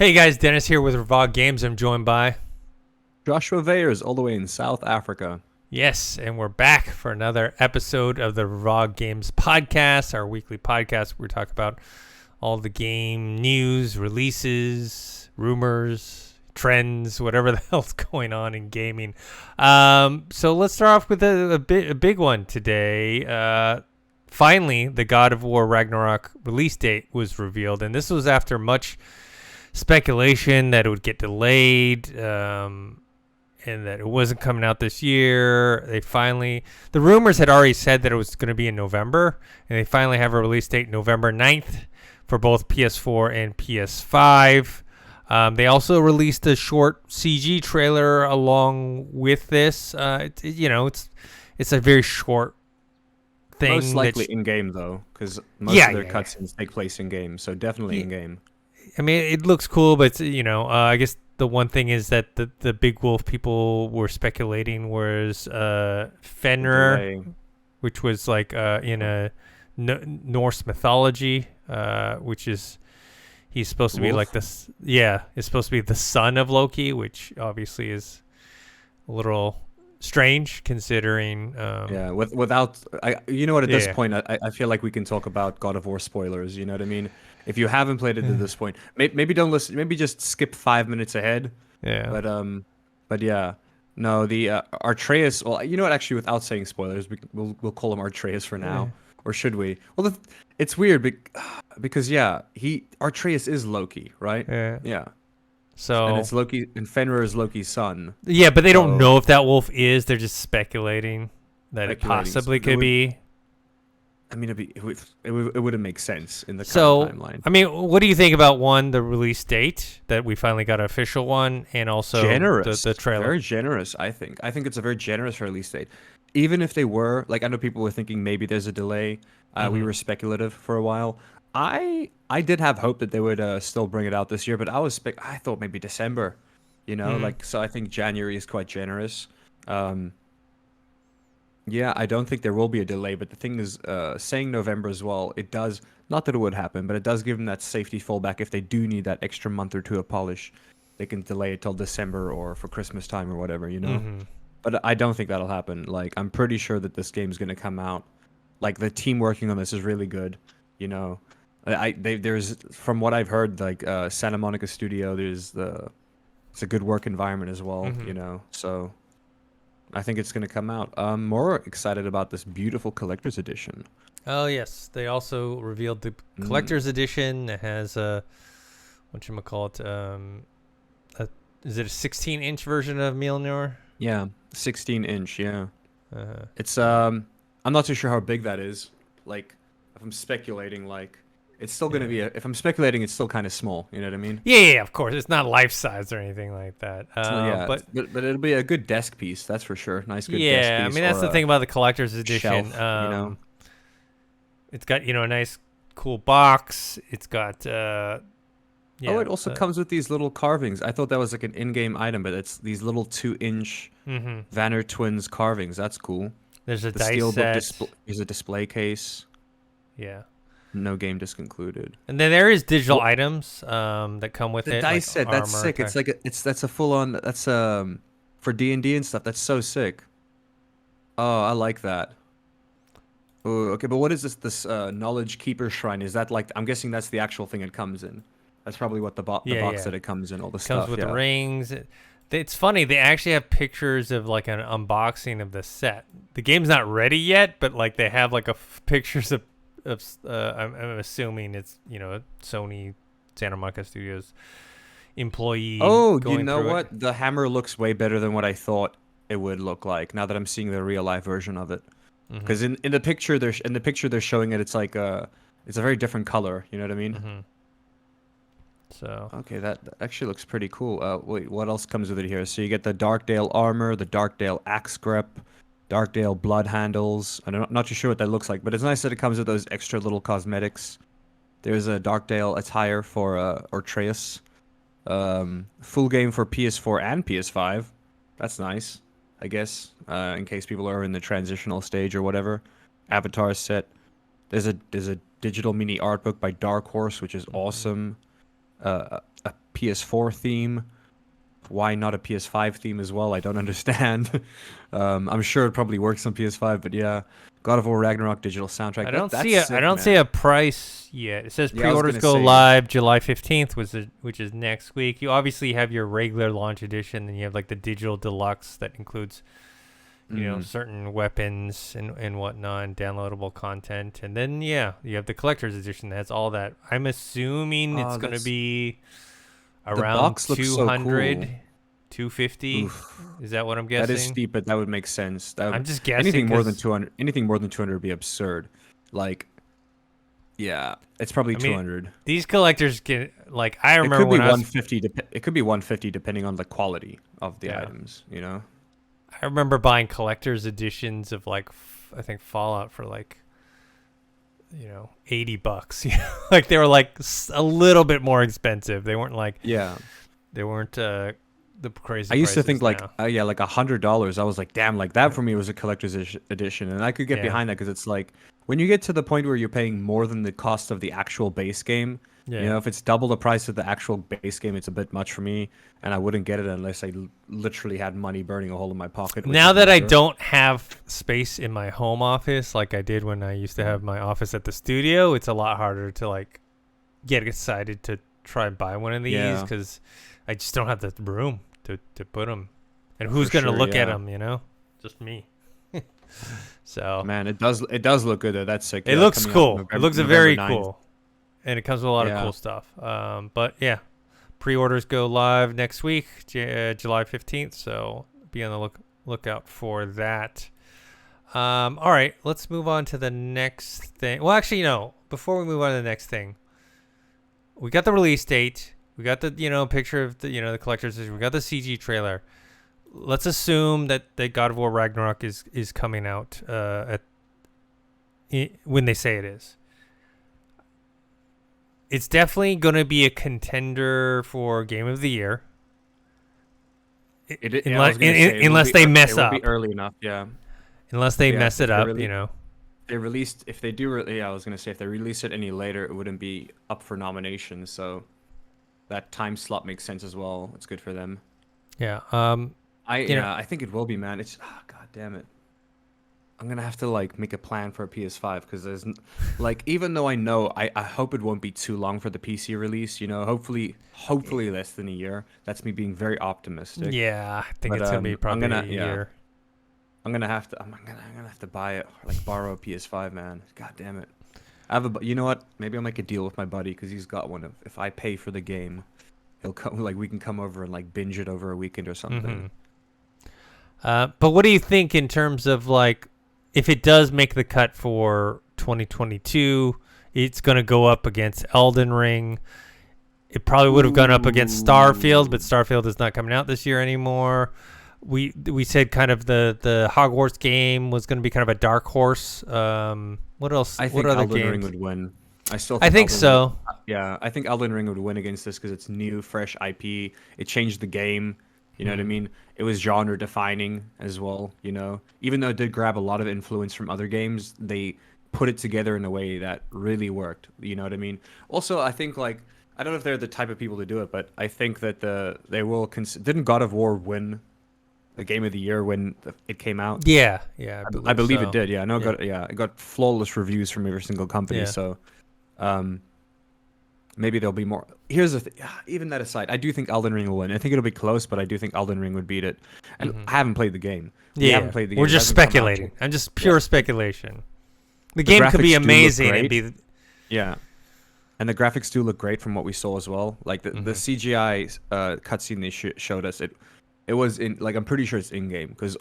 Hey guys, Dennis here with Revog Games. I'm joined by Joshua Weyers, all the way in South Africa. yes, and we're back for another episode of the Revog Games podcast, our weekly podcast where we talk about all the game news, releases, rumors, trends, whatever the hell's going on in gaming. So let's start off with a big one today. Finally, the God of War Ragnarok release date was revealed, and this was after much speculation that it would get delayed and that it wasn't coming out this year. The rumors had already said that it was going to be in November, and they finally have a release date November 9th for both PS4 and PS5. They also released a short CG trailer along with this. It's a very short thing. Most likely in-game, though, because most of their cutscenes take place in-game, so definitely in-game. I mean, it looks cool, but I guess the one thing is that the Big Wolf people were speculating was Fenrir, which was like in a Norse mythology, which is he's supposed to be like this. Yeah, it's supposed to be the son of Loki, which obviously is a little strange considering. Without at this point, I feel like we can talk about God of War spoilers. You know what I mean? If you haven't played it to this point, maybe don't listen. Maybe just skip 5 minutes ahead. Yeah. But yeah, no, the Artreus. Well, you know what? Actually, without saying spoilers, we'll call him Artreus for now, or should we? Well, it's weird because Artreus is Loki, right? Yeah. So and it's Loki, and Fenrir is Loki's son. Yeah, but they don't know if that wolf is. They're just speculating that it possibly could be. I mean, it wouldn't make sense in the current timeline. I mean, what do you think about the release date that we finally got an official one, and also the trailer? Very generous, I think. I think it's a very generous release date. Even if they were, like, I know people were thinking maybe there's a delay. We were speculative for a while. I did have hope that they would still bring it out this year, but I thought maybe December. So I think January is quite generous. Yeah, I don't think there will be a delay, but the thing is, saying November as well, it does, not that it would happen, but it does give them that safety fallback if they do need that extra month or two of polish. They can delay it till December or for Christmas time or whatever, But I don't think that'll happen. Like, I'm pretty sure that this game's going to come out. Like, the team working on this is really good, There's, from what I've heard, like, Santa Monica Studio, it's a good work environment as well, so I think it's going to come out. I'm more excited about this beautiful collector's edition. Oh, yes. They also revealed the collector's edition. It has whatchamacallit, is it a 16-inch version of Mjolnir? Yeah, 16-inch, yeah. It's, I'm not too sure how big that is. Like, if I'm speculating, like, it's still going to be if I'm speculating, it's still kind of small. You know what I mean? Yeah, of course. It's not life size or anything like that. But it'll be a good desk piece, that's for sure. Nice, good desk piece. Yeah, I mean, that's the thing about the collector's edition. Shelf, It's got, a nice, cool box. It's got, it also comes with these little carvings. I thought that was like an in-game item, but it's these little 2-inch Vanner Twins carvings. That's cool. There's a dice set. There's a display case. Yeah. No game disconcluded. And then there is digital items that come with it. The dice set, that's sick. That's a full on. That's for D&D and stuff. That's so sick. Oh, I like that. Oh, okay, but what is this knowledge keeper shrine? Is that like? I'm guessing that's the actual thing it comes in. That's probably what the box that it comes in. All the stuff. Comes with the rings. It's funny. They actually have pictures of like an unboxing of the set. The game's not ready yet, but like they have like pictures of. I'm assuming it's Sony Santa Monica Studios employee. Oh, you know what? The hammer looks way better than what I thought it would look like. Now that I'm seeing the real life version of it, because in the picture they're showing it. It's like it's a very different color. You know what I mean? So okay, that actually looks pretty cool. Wait, what else comes with it here? So you get the Darkdale armor, the Darkdale axe grip, Darkdale blood handles. I'm not too sure what that looks like, but it's nice that it comes with those extra little cosmetics. There's a Darkdale attire for Artreus. Full game for PS4 and PS5. That's nice, I guess, in case people are in the transitional stage or whatever. Avatar set. There's a digital mini art book by Dark Horse, which is awesome. A PS4 theme. Why not a PS5 theme as well? I don't understand. I'm sure it probably works on PS5, but yeah, God of War Ragnarok digital soundtrack. I don't That's see sick, I don't man. see a price yet. It says Yeah, I was pre-orders gonna go say. live July 15th, which is next week. You obviously have your regular launch edition, and you have like the digital deluxe that includes, certain weapons and whatnot, and downloadable content. And then you have the collector's edition that has all that. I'm assuming it's going to be The around box looks so 200, cool. 250. Oof. Is that what I'm That guessing? is steep, but that would make sense. I'm just guessing. Anything more than 'cause, 200. Anything more than 200 would be absurd. Like, yeah, it's probably 200. These collectors get like I It remember could be when I was 150. It could be 150 depending on the quality of the Yeah. items. You know. I remember buying collector's editions of like I think Fallout for like $80. Like they were like a little bit more expensive. They weren't like Yeah. they weren't the crazy. I used to prices think like, now. like $100. I was like, damn, like that for me was a collector's edition, and I could get Yeah. behind that because it's like when you get to the point where you're paying more than the cost of the actual base game. Yeah. You know, if it's double the price of the actual base game, it's a bit much for me, and I wouldn't get it unless I literally had money burning a hole in my pocket. which Now is that I never. don't have space in my home office like I did when I used to have my office at the studio, it's a lot harder to like get excited to try and buy one of these Yeah. because I just don't have the room to put them. And who's For gonna sure, look at yeah. them? Just me. So Man, it does look good though. That's sick. it Yeah, looks coming out cool. November- It looks November very 9th. cool, and it comes with a lot of Yeah. cool stuff. But yeah, pre-orders go live next week, July 15th. So be on the lookout for that. All right, let's move on to the next thing. Well, actually, no. Before we move on to the next thing, we got the release date. We got the picture of the collector's edition. We got the CG trailer. Let's assume that God of War Ragnarok is coming out when they say it is. It's definitely going to be a contender for Game of the Year. Unless they mess up. It will be early enough, yeah. Unless they Yeah, mess it if they up, really- you know. They released if they do. Yeah, I was gonna say if they release it any later, it wouldn't be up for nomination. So that time slot makes sense as well. It's good for them. Yeah. I think it will be, man. It's god damn it. I'm gonna have to like make a plan for a PS5 because there's like even though I know I hope it won't be too long for the PC release. You know, hopefully less than a year. That's me being very optimistic. Yeah, I think But, it's gonna be probably a yeah. year. I'm gonna have to buy it or like borrow a PS5, man. God damn it. You know what? Maybe I'll make a deal with my buddy because he's got one. If I pay for the game, he'll come. Like we can come over and like binge it over a weekend or something. But what do you think in terms of like if it does make the cut for 2022, it's gonna go up against Elden Ring. It probably would have gone up against Starfield, but Starfield is not coming out this year anymore. We said kind of the Hogwarts game was going to be kind of a dark horse. What else? I think what other Elden games? Ring would win. I think Elden so. Ring, yeah, I think Elden Ring would win against this because it's new, fresh IP. It changed the game. You know what I mean? It was genre defining as well. You know, even though it did grab a lot of influence from other games, they put it together in a way that really worked. You know what I mean? Also, I think like I don't know if they're the type of people to do it, but I think that they will. Didn't God of War win the Game of the Year when it came out? Yeah. I believe so. it did. Yeah, I know. It got flawless reviews from every single company. Yeah. So, maybe there'll be more. Here's the thing. Even that aside, I do think Elden Ring will win. I think it'll be close, but I do think Elden Ring would beat it. And I haven't played the game. We haven't played the game. We're It just hasn't come out speculating. yet. I'm just pure speculation. The game could be graphics do look amazing and great. be. Yeah, and the graphics do look great from what we saw as well. Like the CGI cutscene they showed us, it was in like I'm pretty sure it's in game because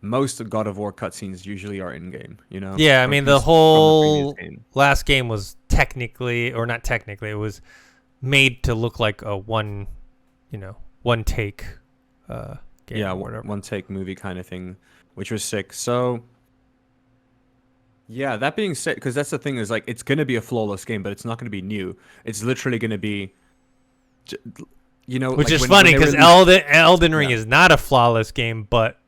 most of God of War cutscenes usually are in game. You know. Yeah, I From mean the the whole previous game. last game was technically, or not technically, it was made to look like a one take game. Yeah, or whatever. one take movie kind of thing, which was sick. So. Yeah, that being said, because that's the thing is like it's gonna be a flawless game, but it's not gonna be new. It's literally gonna be, Which like is when funny they because released- Elden Ring Yeah. is not a flawless game, but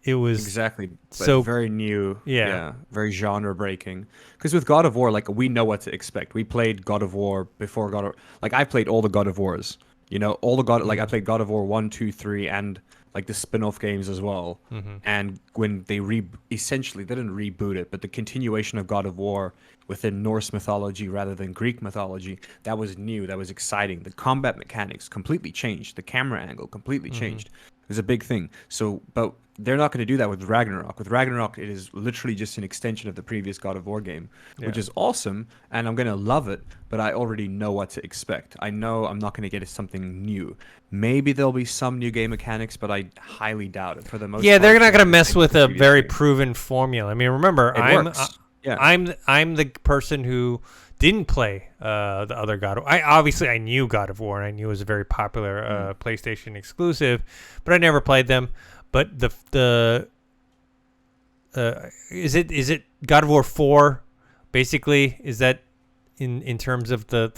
it was exactly but so very new. Yeah. Very genre breaking. Because with God of War, like we know what to expect. We played God of War before like I played all the God of Wars. You know, all the God, like I played God of War 1, 2, 3, and like the spin-off games as well. And when they essentially they didn't reboot it, but the continuation of God of War within Norse mythology rather than Greek mythology, that was new, that was exciting. The combat mechanics completely changed, the camera angle completely changed. It was a big thing. So, but they're not going to do that with Ragnarok. With Ragnarok, it is literally just an extension of the previous God of War game, which is awesome, and I'm going to love it, but I already know what to expect. I know I'm not going to get something new. Maybe there'll be some new game mechanics, but I highly doubt it. For the most Yeah, part, they're not it's going to the mess same as with the a previous very game. proven formula. I mean, remember, It works. Yeah. I'm the person who didn't play the other God of War. I knew God of War, and I knew it was a very popular PlayStation exclusive, but I never played them. But the is it God of War 4 basically? Is that in terms of the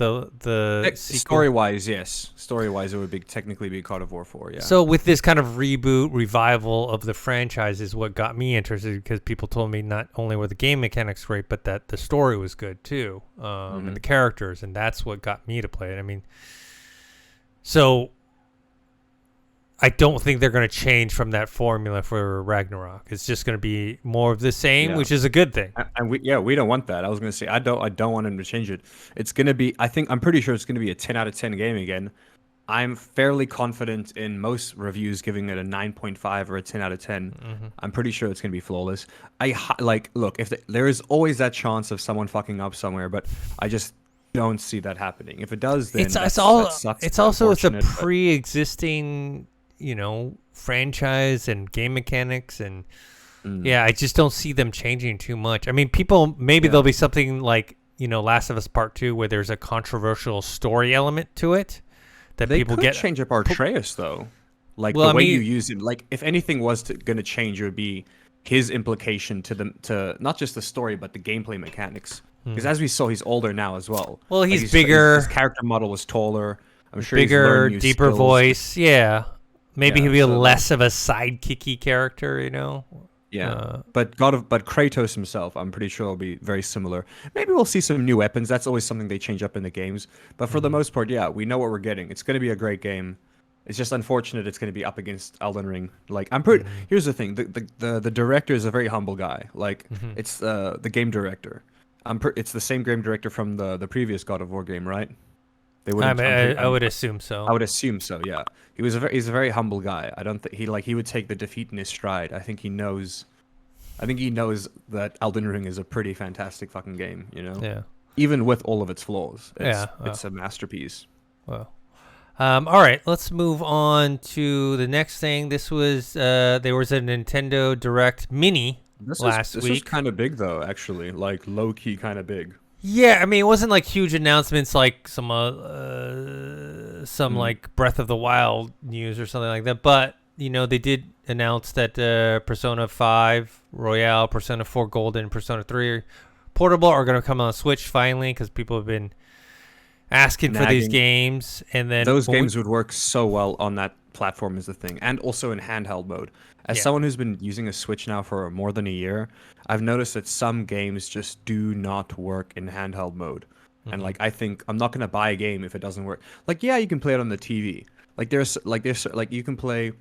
sequel? Story-wise, yes. Story-wise, it would technically be God of War 4, yeah. So with this kind of reboot, revival of the franchise is what got me interested, because people told me not only were the game mechanics great, but that the story was good too, and the characters, and that's what got me to play it. I mean, so I don't think they're going to change from that formula for Ragnarok. It's just going to be more of the same, which is a good thing. And we don't want that. I was going to say I don't want them to change it. It's going to be I'm pretty sure it's going to be a 10 out of 10 game again. I'm fairly confident in most reviews giving it a 9.5 or a 10 out of 10. I'm pretty sure it's going to be flawless. Look, if there is always that chance of someone fucking up somewhere, but I just don't see that happening. If it does, then that sucks. It's a pre-existing, franchise and game mechanics, and I just don't see them changing too much. I mean, there'll be something like, Last of Us Part 2, where there's a controversial story element to it that they people could get. Change up Artreus though, the way you use it. Like, if anything was going to change, it would be his implication to not just the story but the gameplay mechanics. Because as we saw, he's older now as well. Well, he's bigger. His character model was taller. I'm sure bigger, he's deeper skills. Voice. Yeah, maybe he'll be so less of a sidekicky character. Yeah, but Kratos himself, I'm pretty sure will be very similar. Maybe we'll see some new weapons. That's always something they change up in the games. But for the most part, we know what we're getting. It's going to be a great game. It's just unfortunate it's going to be up against Elden Ring. Like, I'm pretty. Here's the thing: the director is a very humble guy. Like, it's the game director. It's the same game director from the previous God of War game, right? They I would assume so. I would assume so. Yeah, he's a very humble guy. I don't think he would take the defeat in his stride. I think he knows that Elden Ring is a pretty fantastic fucking game. Yeah. Even with all of its flaws, it's a masterpiece. Well, all right. Let's move on to the next thing. This was there was a Nintendo Direct Mini last week. This was kind of big though, actually, like low key kind of big. Yeah, I mean, it wasn't like huge announcements like some like Breath of the Wild news or something like that. But, they did announce that Persona 5 Royale, Persona 4 Golden, and Persona 3 Portable are going to come on Switch finally, because people have been asking for these games. And then those games would work so well on that platform is the thing, and also in handheld mode. As someone who's been using a Switch now for more than a year, I've noticed that some games just do not work in handheld mode. And I think I'm not gonna buy a game if it doesn't work. Like, you can play it on the TV. There's you can play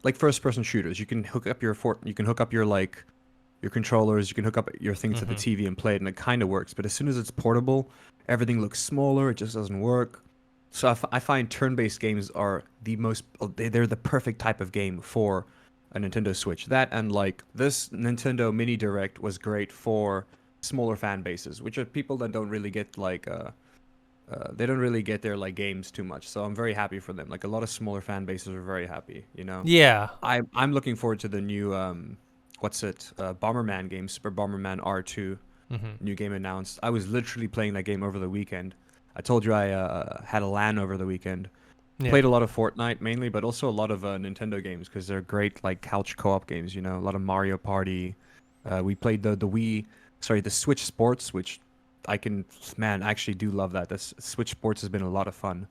like first-person shooters. You can hook up your your controllers. You can hook up your things to the TV and play it, and it kind of works. But as soon as it's portable, everything looks smaller. It just doesn't work. So I find turn-based games are they're the perfect type of game for a Nintendo Switch. That and this Nintendo Mini Direct was great for smaller fan bases, which are people that don't really get they don't really get their games too much. So I'm very happy for them. A lot of smaller fan bases are very happy. Yeah. I'm looking forward to the new Bomberman game, Super Bomberman R2. New game announced. I was literally playing that game over the weekend. I told you I had a LAN over the weekend. Played a lot of Fortnite mainly, but also a lot of Nintendo games, because they're great couch co-op games. A lot of Mario Party. We played the Switch Sports, which I actually do love that. Switch Sports has been a lot of fun.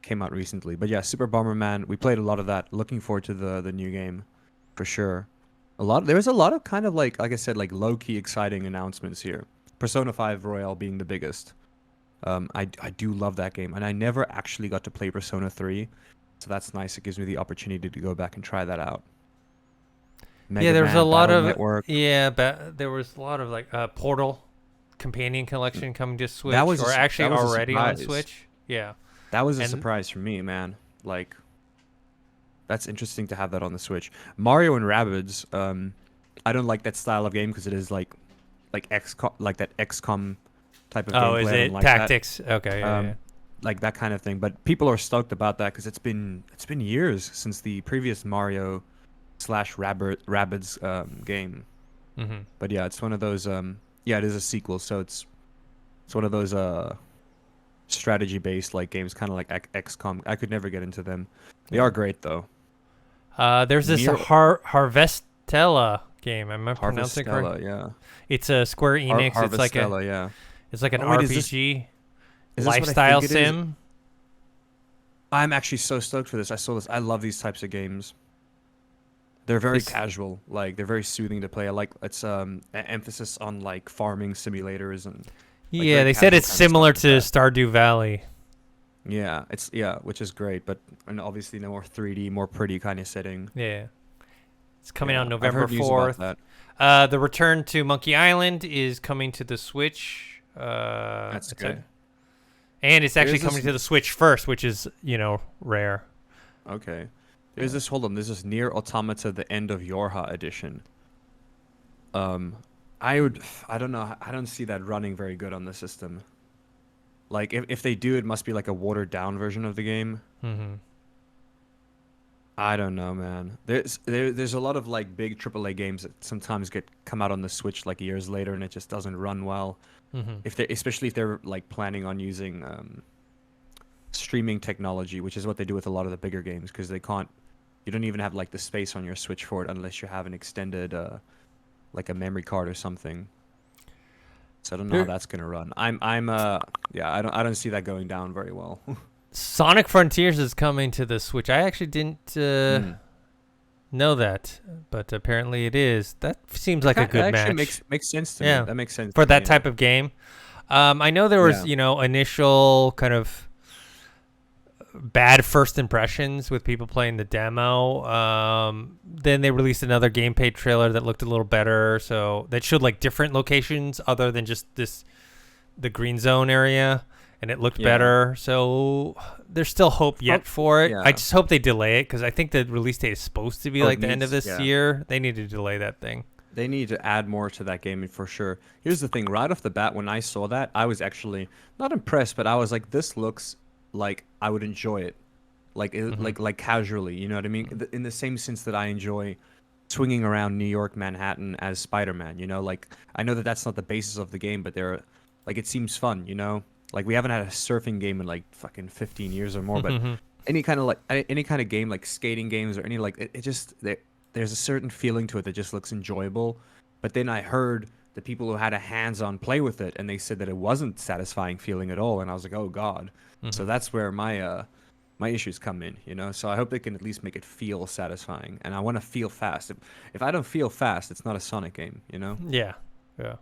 Came out recently, but Super Bomberman. We played a lot of that. Looking forward to the new game, for sure. There was a lot of kind of like I said, low key exciting announcements here. Persona 5 Royale being the biggest. I do love that game, and I never actually got to play Persona 3, so that's nice. It gives me the opportunity to go back and try that out. Yeah, Mega there was a Man lot Battle of Network. there was a lot of like Portal companion collection coming to Switch, That was or actually that was a already on surprise. Switch. Yeah, That was a and surprise for me, man. Like that's interesting to have that on the Switch. Mario and Rabbids. I don't like that style of game because it is like like that XCOM type of oh, is gameplay. I don't it like that. tactics? Okay, yeah, yeah. Um, like that kind of thing. But people are stoked about that because it's been years since the previous Mario slash Rabbids game. Mm-hmm. But yeah, it's one of those. Yeah, it is a sequel, so it's one of those strategy based like games, kind of like XCOM. I could never get into them. They are Yeah. great though. There's this Near Harvestella game. Am I pronouncing it correct? Harvestella, yeah. It's a Square Enix. Harvestella, yeah. It's like an Oh wait, RPG is this what I lifestyle think it is? sim. I'm actually so stoked for this. I saw this. I love these types of games. They're very This casual. Like they're very soothing to play. I like it's emphasis on like farming simulators and like Yeah, very they said casual it's kind of stuff similar like to that. Stardew Valley. Yeah, which is great, but and obviously the more 3D, more pretty kind of setting. Yeah. It's coming out Yeah, I've November heard news about 4th. that. The Return to Monkey Island is coming to the Switch. That's good. And it's actually There's coming this. to the Switch first, which is, rare. Okay. Yeah. There's this. Hold on. There's this Near Automata: The End of Yorha edition. Um, I would. I don't know. I don't see that running very good on the system. Like if they do, it must be like a watered down version of the game. Mm-hmm. I don't know, man. There's a lot of like big AAA games that sometimes get come out on the Switch like years later, and it just doesn't run well. Mm-hmm. If they, especially if they're like planning on using streaming technology, which is what they do with a lot of the bigger games, because they can't. You don't even have like the space on your Switch for it unless you have an extended like a memory card or something. So I don't know how There- that's gonna run. Yeah, I don't see that going down very well. Sonic Frontiers is coming to the Switch. I actually didn't Hmm. know that, but apparently it is. That seems like a That good actually match makes sense to Yeah. me. That makes sense for to me, that type of game. I know there was, Yeah. initial kind of bad first impressions with people playing the demo. Then they released another gameplay trailer that looked a little better, so that showed like different locations other than just the green zone area, and it looked Yeah. better. So there's still hope yet for it. yeah. I just hope they delay it because I think the release date is supposed to be Oh, it like the end of needs- this yeah. year. They need to delay that thing. They need to add more to that game for sure. Here's the thing, right off the bat, when I saw that, I was actually not impressed, but I was like, this looks like I would enjoy it, like Mhm. like casually. You know what I mean? In the same sense that I enjoy swinging around New York, Manhattan as Spider-Man. You know, like I know that that's not the basis of the game, but they're like it seems fun. You know, like we haven't had a surfing game in like fucking 15 years or more, but any kind of any kind of game like skating games or any like it just there's a certain feeling to it that just looks enjoyable. But then I heard the people who had a hands-on play with it, and they said that it wasn't satisfying feeling at all, and I was like, oh god. So that's where my issues come in, you know. So I hope they can at least make it feel satisfying, and I want to feel fast. If I don't feel fast, it's not a Sonic game, you know. Yeah, yeah.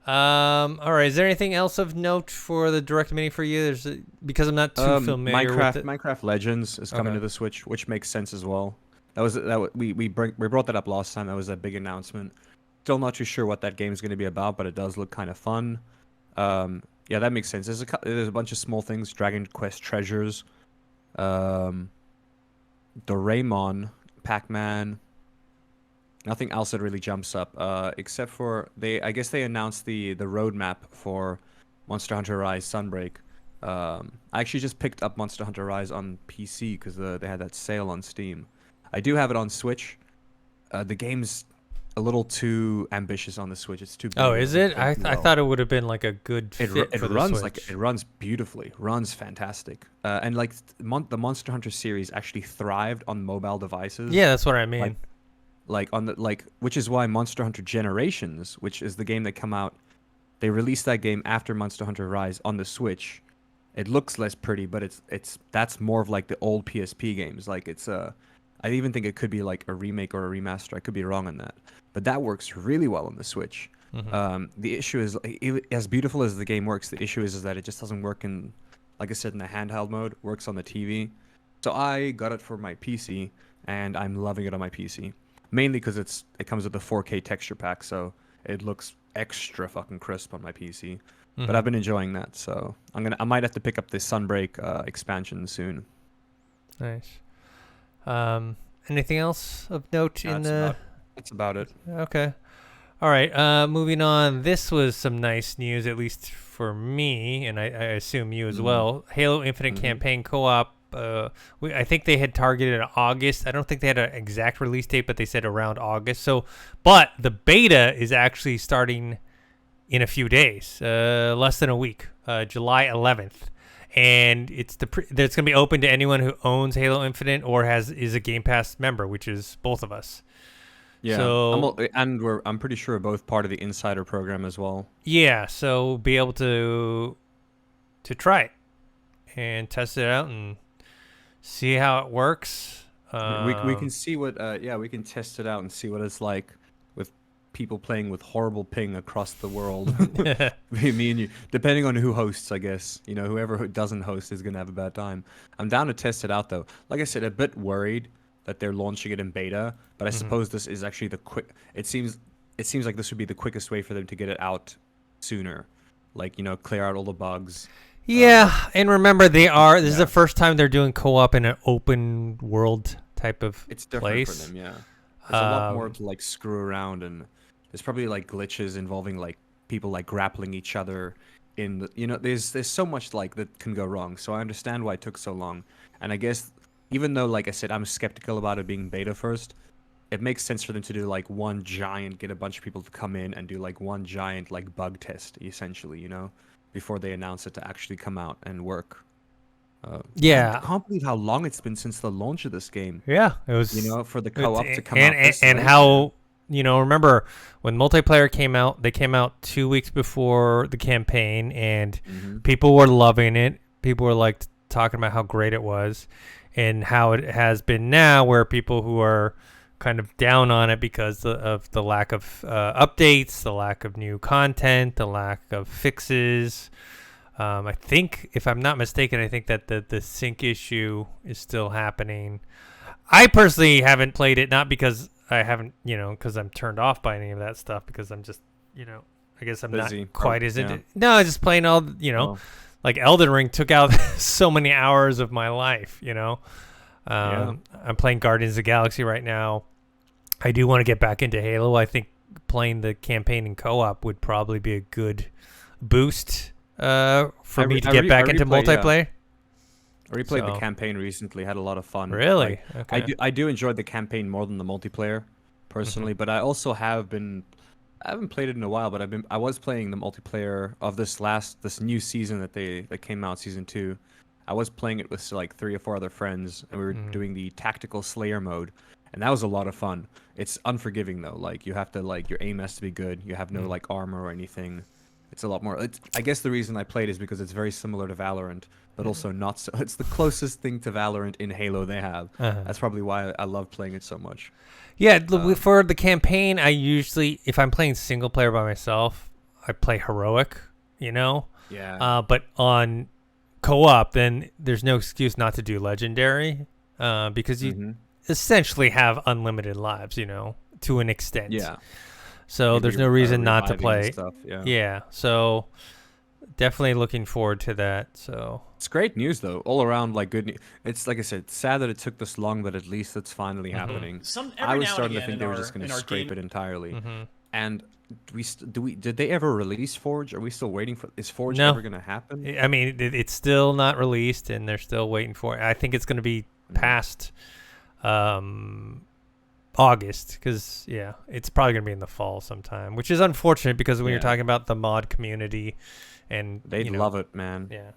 All right. Is there anything else of note for the direct mini for you? Because I'm not too familiar Minecraft with it. Minecraft Legends is coming Okay. to the Switch, which makes sense as well. We brought that up last time. That was a big announcement. Still not too sure what that game is going to be about, but it does look kind of fun. Yeah, that makes sense. There's a bunch of small things. Dragon Quest treasures, um, Doraemon, Pac-Man. Nothing else that really jumps up, except for I guess they announced the roadmap for Monster Hunter Rise Sunbreak. I actually just picked up Monster Hunter Rise on PC because they had that sale on Steam. I do have it on Switch. The game's a little too ambitious on the Switch. It's too big. Oh, is it? I well. thought it would have been like a good fit It for the runs Switch. it runs beautifully, runs fantastic, and like the Monster Hunter series actually thrived on mobile devices. Yeah, that's what I mean. Like on the which is why Monster Hunter Generations, which is the game that come out, they released that game after Monster Hunter Rise on the Switch. It looks less pretty, but that's more of like the old PSP games. Like I even think it could be like a remake or a remaster. I could be wrong on that, but that works really well on the Switch. The issue is, as beautiful as the game works, the issue is that it just doesn't work in, like I said, in the handheld mode. Works on the TV. So I got it for my PC, and I'm loving it on my PC. Mainly because it comes with a 4K texture pack, so it looks extra fucking crisp on my PC. But I've been enjoying that, so I might have to pick up the Sunbreak expansion soon. Nice. Anything else of note in the? That's about it. Okay. All right. Moving on. This was some nice news, at least for me, and I assume you as well. Halo Infinite campaign co-op. I think they had targeted August. I don't think they had an exact release date, but they said around August. So, but the beta is actually starting in a few days, less than a week, July 11th. And it's going to be open to anyone who owns Halo Infinite or is a Game Pass member, which is both of us. Yeah, so, I'm pretty sure we're both part of the Insider program as well. Yeah, so be able to try it and test it out and see how it works. We can see what we can test it out and see what it's like with people playing with horrible ping across the world. Me and you, depending on who hosts, I guess. Whoever doesn't host is gonna have a bad time. I'm down to test it out though. Like I said, a bit worried that they're launching it in beta, but I suppose this is actually it seems like this would be the quickest way for them to get it out sooner. Like, clear out all the bugs. Yeah, and remember this is the first time they're doing co-op in an open world type of place. It's different for them, yeah. There's a lot more to like screw around, and there's probably like glitches involving like people like grappling each other there's so much like that can go wrong. So I understand why it took so long. And I guess even though, like I said, I'm skeptical about it being beta first, it makes sense for them to do like get a bunch of people to come in and do like one giant like bug test essentially, before they announce it to actually come out and work. I can't believe how long it's been since the launch of this game. Yeah, it was. For the co-op to come out. And how, remember when multiplayer came out, they came out 2 weeks before the campaign, and people were loving it. People were like talking about how great it was, and how it has been now, where people who are kind of down on it because of the lack of updates, the lack of new content, the lack of fixes. I think, if I'm not mistaken, I think that the sync issue is still happening. I personally haven't played it, not because I haven't, because I'm turned off by any of that stuff, because I'm just, I guess I'm busy. Not quite as into. No, just playing all, like Elden Ring took out so many hours of my life, I'm playing Guardians of the Galaxy right now. I do want to get back into Halo. I think playing the campaign in co-op would probably be a good boost for me to get back into multiplayer. I replayed the campaign recently. Had a lot of fun. Really? Okay. I do enjoy the campaign more than the multiplayer, personally. But I also I haven't played it in a while. But I was playing the multiplayer of this new season that came out, season 2. I was playing it with like 3 or 4 other friends, and we were doing the tactical Slayer mode, and that was a lot of fun. It's unforgiving though. Like, you have to your aim has to be good. You have no like armor or anything. It's a lot more. I guess the reason I played is because it's very similar to Valorant, but also not so. It's the closest thing to Valorant in Halo they have. That's probably why I love playing it so much. Yeah, for the campaign, I usually, if I'm playing single player by myself, I play heroic. Yeah. But on co-op, then there's no excuse not to do legendary, because you essentially have unlimited lives, to an extent. Yeah. So maybe there's no reason not to play. Stuff, yeah. So definitely looking forward to that. So it's great news though, all around, like good news. It's like I said, sad that it took this long, but at least it's finally happening. I was starting to think they were just going to scrape it entirely. And did they ever release Forge? Are we still waiting for? Is Forge ever going to happen? I mean, it's still not released, and they're still waiting for it. I think it's going to be past August, because it's probably going to be in the fall sometime, which is unfortunate, because when you're talking about the mod community, and they'd love it, man. Yeah.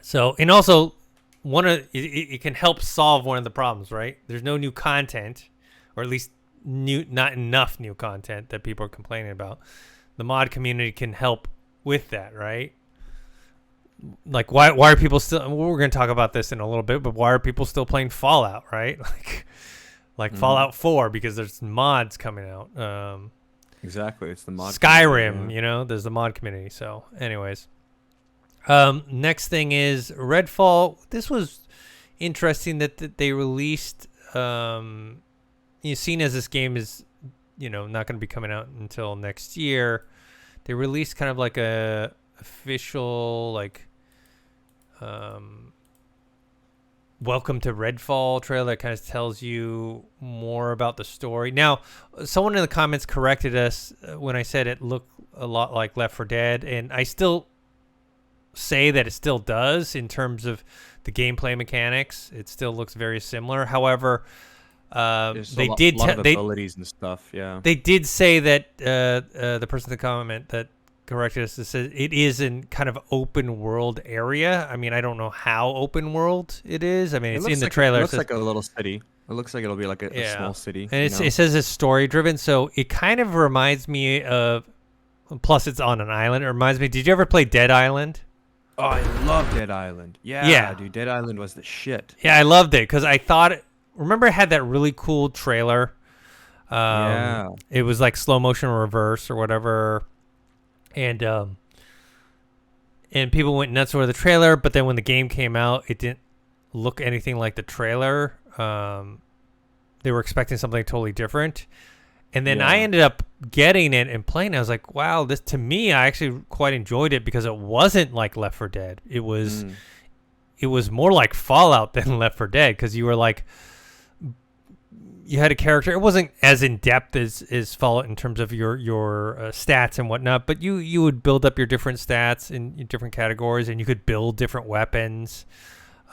So, and also it can help solve one of the problems, right? There's no new content, or at least not enough new content that people are complaining about. The mod community can help with that, right? Like, why are people still? We're going to talk about this in a little bit, but why are people still playing Fallout, right? Like, like Fallout 4, because there's mods coming out. Exactly, it's the mod. Skyrim, there's the mod community. So, anyways, next thing is Redfall. This was interesting that they released. Seen as this game is, not going to be coming out until next year. They released kind of like a official welcome to Redfall trailer that kind of tells you more about the story. Now, someone in the comments corrected us when I said it looked a lot like Left 4 Dead, and I still say that it still does in terms of the gameplay mechanics. It still looks very similar. However, they did lot of abilities and stuff. Yeah, they did say that the person in the comment that corrected us says it is in kind of open world area. I mean, I don't know how open world it is. I mean, it's in the trailer. It looks like a little city. It looks like it'll be like a small city. And it says it's story driven, so it kind of reminds me of. Plus, it's on an island. It reminds me. Did you ever play Dead Island? Oh, I love Dead Island. Yeah, dude, Dead Island was the shit. Yeah, I loved it because I thought. Remember, it had that really cool trailer. It was like slow motion reverse or whatever. And people went nuts over the trailer, but then when the game came out, it didn't look anything like the trailer. They were expecting something totally different. And then I ended up getting it and playing it. I was like, wow, this, to me, I actually quite enjoyed it because it wasn't like Left 4 Dead. It was more like Fallout than Left 4 Dead, because you were like, you had a character. It wasn't as in depth as Fallout in terms of your stats and whatnot, but you would build up your different stats in different categories, and you could build different weapons.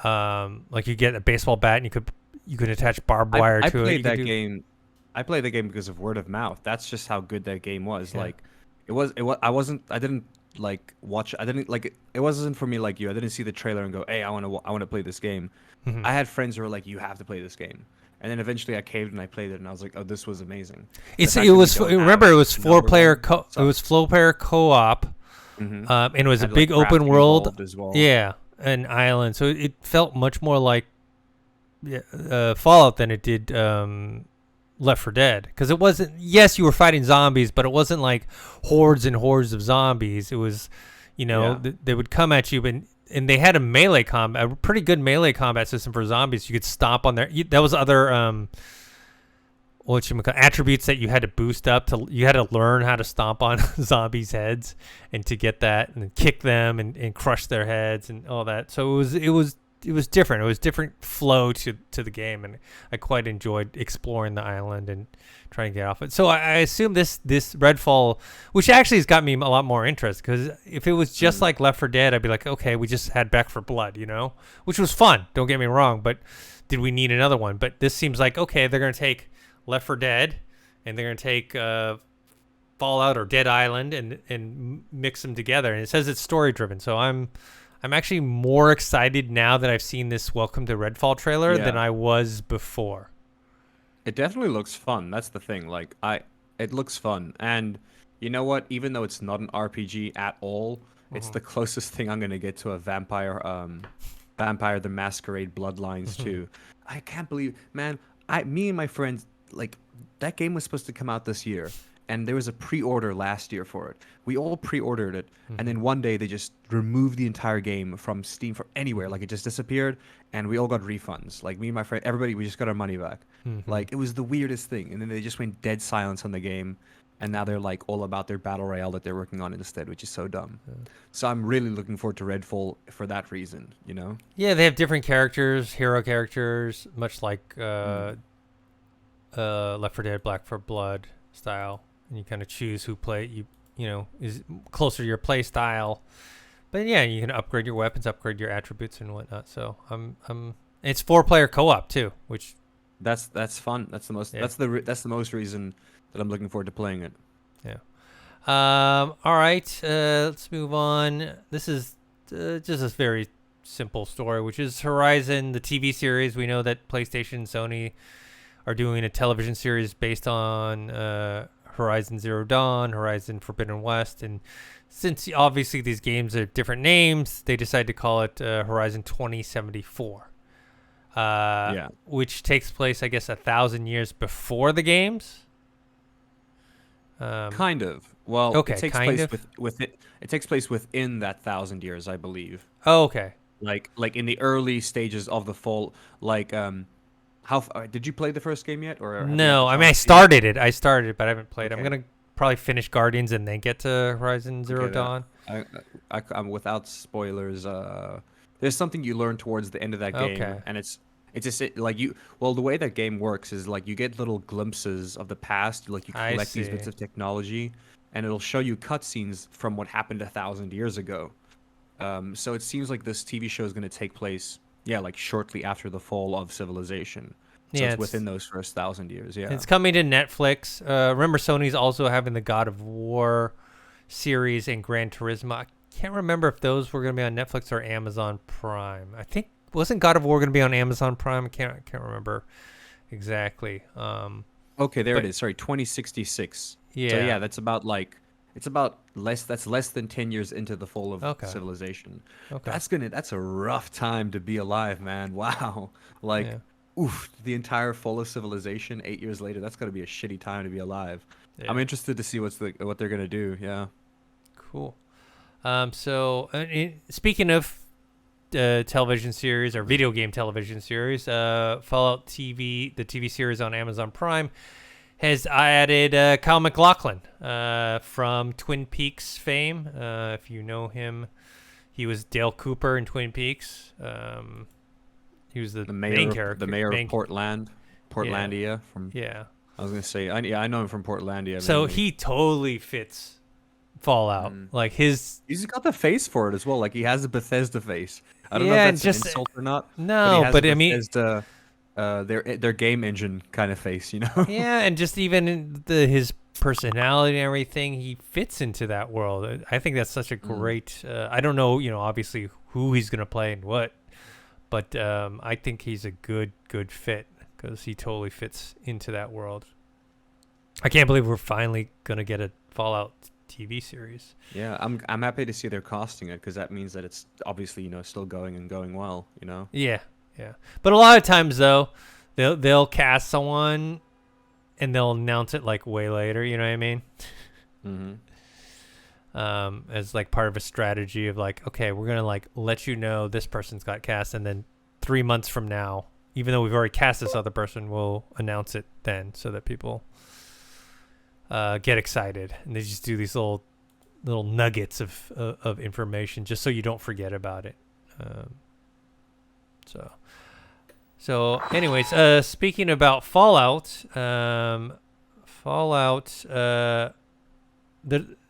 Like you get a baseball bat, and you could attach barbed wire to it. I played the game because of word of mouth. That's just how good that game was. Yeah. Like, I didn't like watch. I didn't like. It wasn't for me like you. I didn't see the trailer and go, hey, I want to play this game. Mm-hmm. I had friends who were like, you have to play this game. And then eventually I caved and I played it, and I was like, "Oh, this was amazing." It was 4-player co-op, and it was a big open world as well. Yeah, an island. So it felt much more like Fallout than it did Left 4 Dead, because it wasn't. Yes, you were fighting zombies, but it wasn't like hordes and hordes of zombies. It was, they would come at you, and they had a pretty good melee combat system for zombies. You could stomp on their. That was other attributes that you had to boost up. You had to learn how to stomp on zombies' heads, and to get that, and kick them and crush their heads and all that. So it was different. It was different flow to the game, and I quite enjoyed exploring the island and trying to get off it. So I assume this Redfall, which actually has got me a lot more interest, because if it was just like Left 4 Dead, I'd be like, okay, we just had Back 4 Blood, which was fun. Don't get me wrong, but did we need another one? But this seems like, okay, they're going to take Left 4 Dead and they're going to take Fallout or Dead Island and mix them together. And it says it's story driven, so I'm actually more excited now that I've seen this Welcome to Redfall trailer than I was before. It definitely looks fun. That's the thing. Like it looks fun, and you know what? Even though it's not an RPG at all, it's the closest thing I'm gonna get to a Vampire the Masquerade Bloodlines 2. I can't believe, man. Me and my friends, like, that game was supposed to come out this year, and there was a pre-order last year for it. We all pre-ordered it, and then one day they just removed the entire game from Steam, from anywhere. Like, it just disappeared, and we all got refunds. Like, me and my friend, everybody, we just got our money back. Like, it was the weirdest thing. And then they just went dead silence on the game, and now they're like all about their battle royale that they're working on instead, which is so dumb. So I'm really looking forward to Redfall for that reason, Yeah, they have different characters, hero characters, much like Left 4 Dead, Back 4 Blood style. And you kind of choose who is closer to your play style. But yeah, you can upgrade your weapons, upgrade your attributes and whatnot. So it's 4-player co-op too, which that's fun. That's the most that's the most reason that I'm looking forward to playing it. Yeah. All right, let's move on. This is just a very simple story, which is Horizon, the TV series. We know that PlayStation and Sony are doing a television series based on Horizon Zero Dawn, Horizon Forbidden West, and since obviously these games are different names, they decided to call it Horizon 2074. Yeah. which takes place, I guess, 1,000 years before the games. Kind of. Well, it Okay, takes kind place of. with it. It takes place within that 1,000 years, I believe. Oh, okay. Like in the early stages of the fall. Like did you play the first game yet, or have you had the No, I mean, I chance to? started it. I started it, but I haven't played. I'm Okay. gonna probably finish Guardians and then get to Horizon Zero Okay. Dawn. I'm without spoilers. There's something you learn towards the end of that game, Okay. and it's just like you. Well, the way that game works is like you get little glimpses of the past. Like you I collect these see. bits of technology, and it'll show you cutscenes from what happened 1,000 years ago. So it seems like this TV show is going to take place, yeah, like shortly after the fall of civilization. So Yeah, it's within those first 1,000 years. Yeah. it's coming to Netflix. Remember, Sony's also having the God of War series and Gran Turismo. I can't remember if those were going to be on Netflix or Amazon Prime. I think wasn't God of War going to be on Amazon Prime? I can't remember exactly. Okay, there but- it is. Sorry, 2066. So Yeah. yeah, that's about like it's about less. That's less than 10 years into the fall of Okay. civilization. Okay. That's a rough time to be alive, man. Wow. Like, Yeah. oof, the entire fall of civilization 8 years later. That's gonna be a shitty time to be alive. Yeah. I'm interested to see what they're gonna do. Yeah. Cool. So speaking of television series or video game television series, Fallout TV, the TV series on Amazon Prime, has added Kyle MacLachlan from Twin Peaks fame. If you know him, he was Dale Cooper in Twin Peaks. He was the main character. The mayor of Portlandia from. Yeah. I was gonna say, I know him from Portlandia. So mainly. he totally fits Fallout. Like he's got the face for it as well. Like he has a Bethesda face. I don't know Yeah, if that's just- an insult or not. no, he has but a I mean, Bethesda, their game engine kind of face, you know. yeah, and just even in his personality and everything, he fits into that world. I think that's such a great. I don't know, obviously who he's gonna play and what, but I think he's a good fit because he totally fits into that world. I can't believe we're finally gonna get a Fallout TV series. Yeah, I'm happy to see they're casting it because that means that it's obviously still going and going well. Yeah. But a lot of times though, they'll cast someone and they'll announce it like way later. You know what I mean? Mm-hmm. As like part of a strategy of like, okay, we're gonna like let you know this person's got cast, and then 3 months from now, even though we've already cast this other person, we'll announce it then so that people get excited, and they just do these little nuggets of information just so you don't forget about it. So anyways, speaking about Fallout, the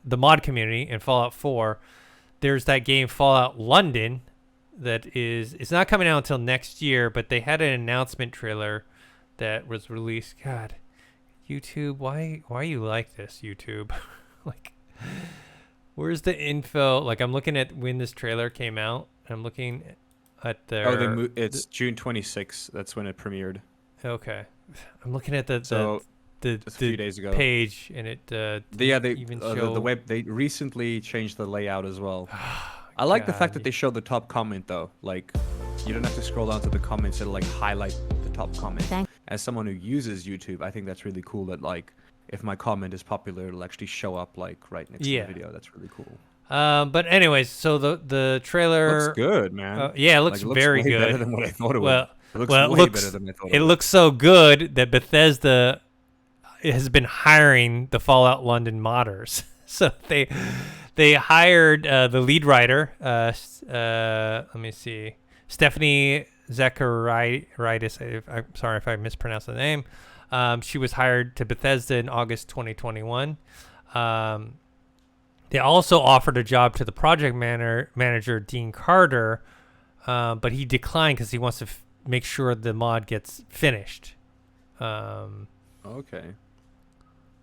mod community in Fallout 4, there's that game Fallout London it's not coming out until next year, but they had an announcement trailer that was released. God, YouTube, why you like this, YouTube? Like, where's the info? Like, I'm looking at when this trailer came out. I'm looking at their. It's June 26th. That's when it premiered. Okay, I'm looking at the Just a few days ago. page, and it the web. They recently changed the layout as well. I like the fact that they show the top comment though. Like, you don't have to scroll down to the comments. It'll like highlight the top comment. As someone who uses YouTube, I think that's really cool. That like, if my comment is popular, it'll actually show up like right next to the video. That's really cool. But anyways, so the trailer looks good, man. Yeah, it looks very way good. Better than what I thought it would. It looks better than I thought it looks so good that Bethesda has been hiring the Fallout London modders. So they hired the lead writer. Let me see, Stephanie Zachariadis. I'm sorry if I mispronounced the name. She was hired to Bethesda in August 2021. They also offered a job to the project manager, Dean Carter, but he declined because he wants to make sure the mod gets finished. Okay.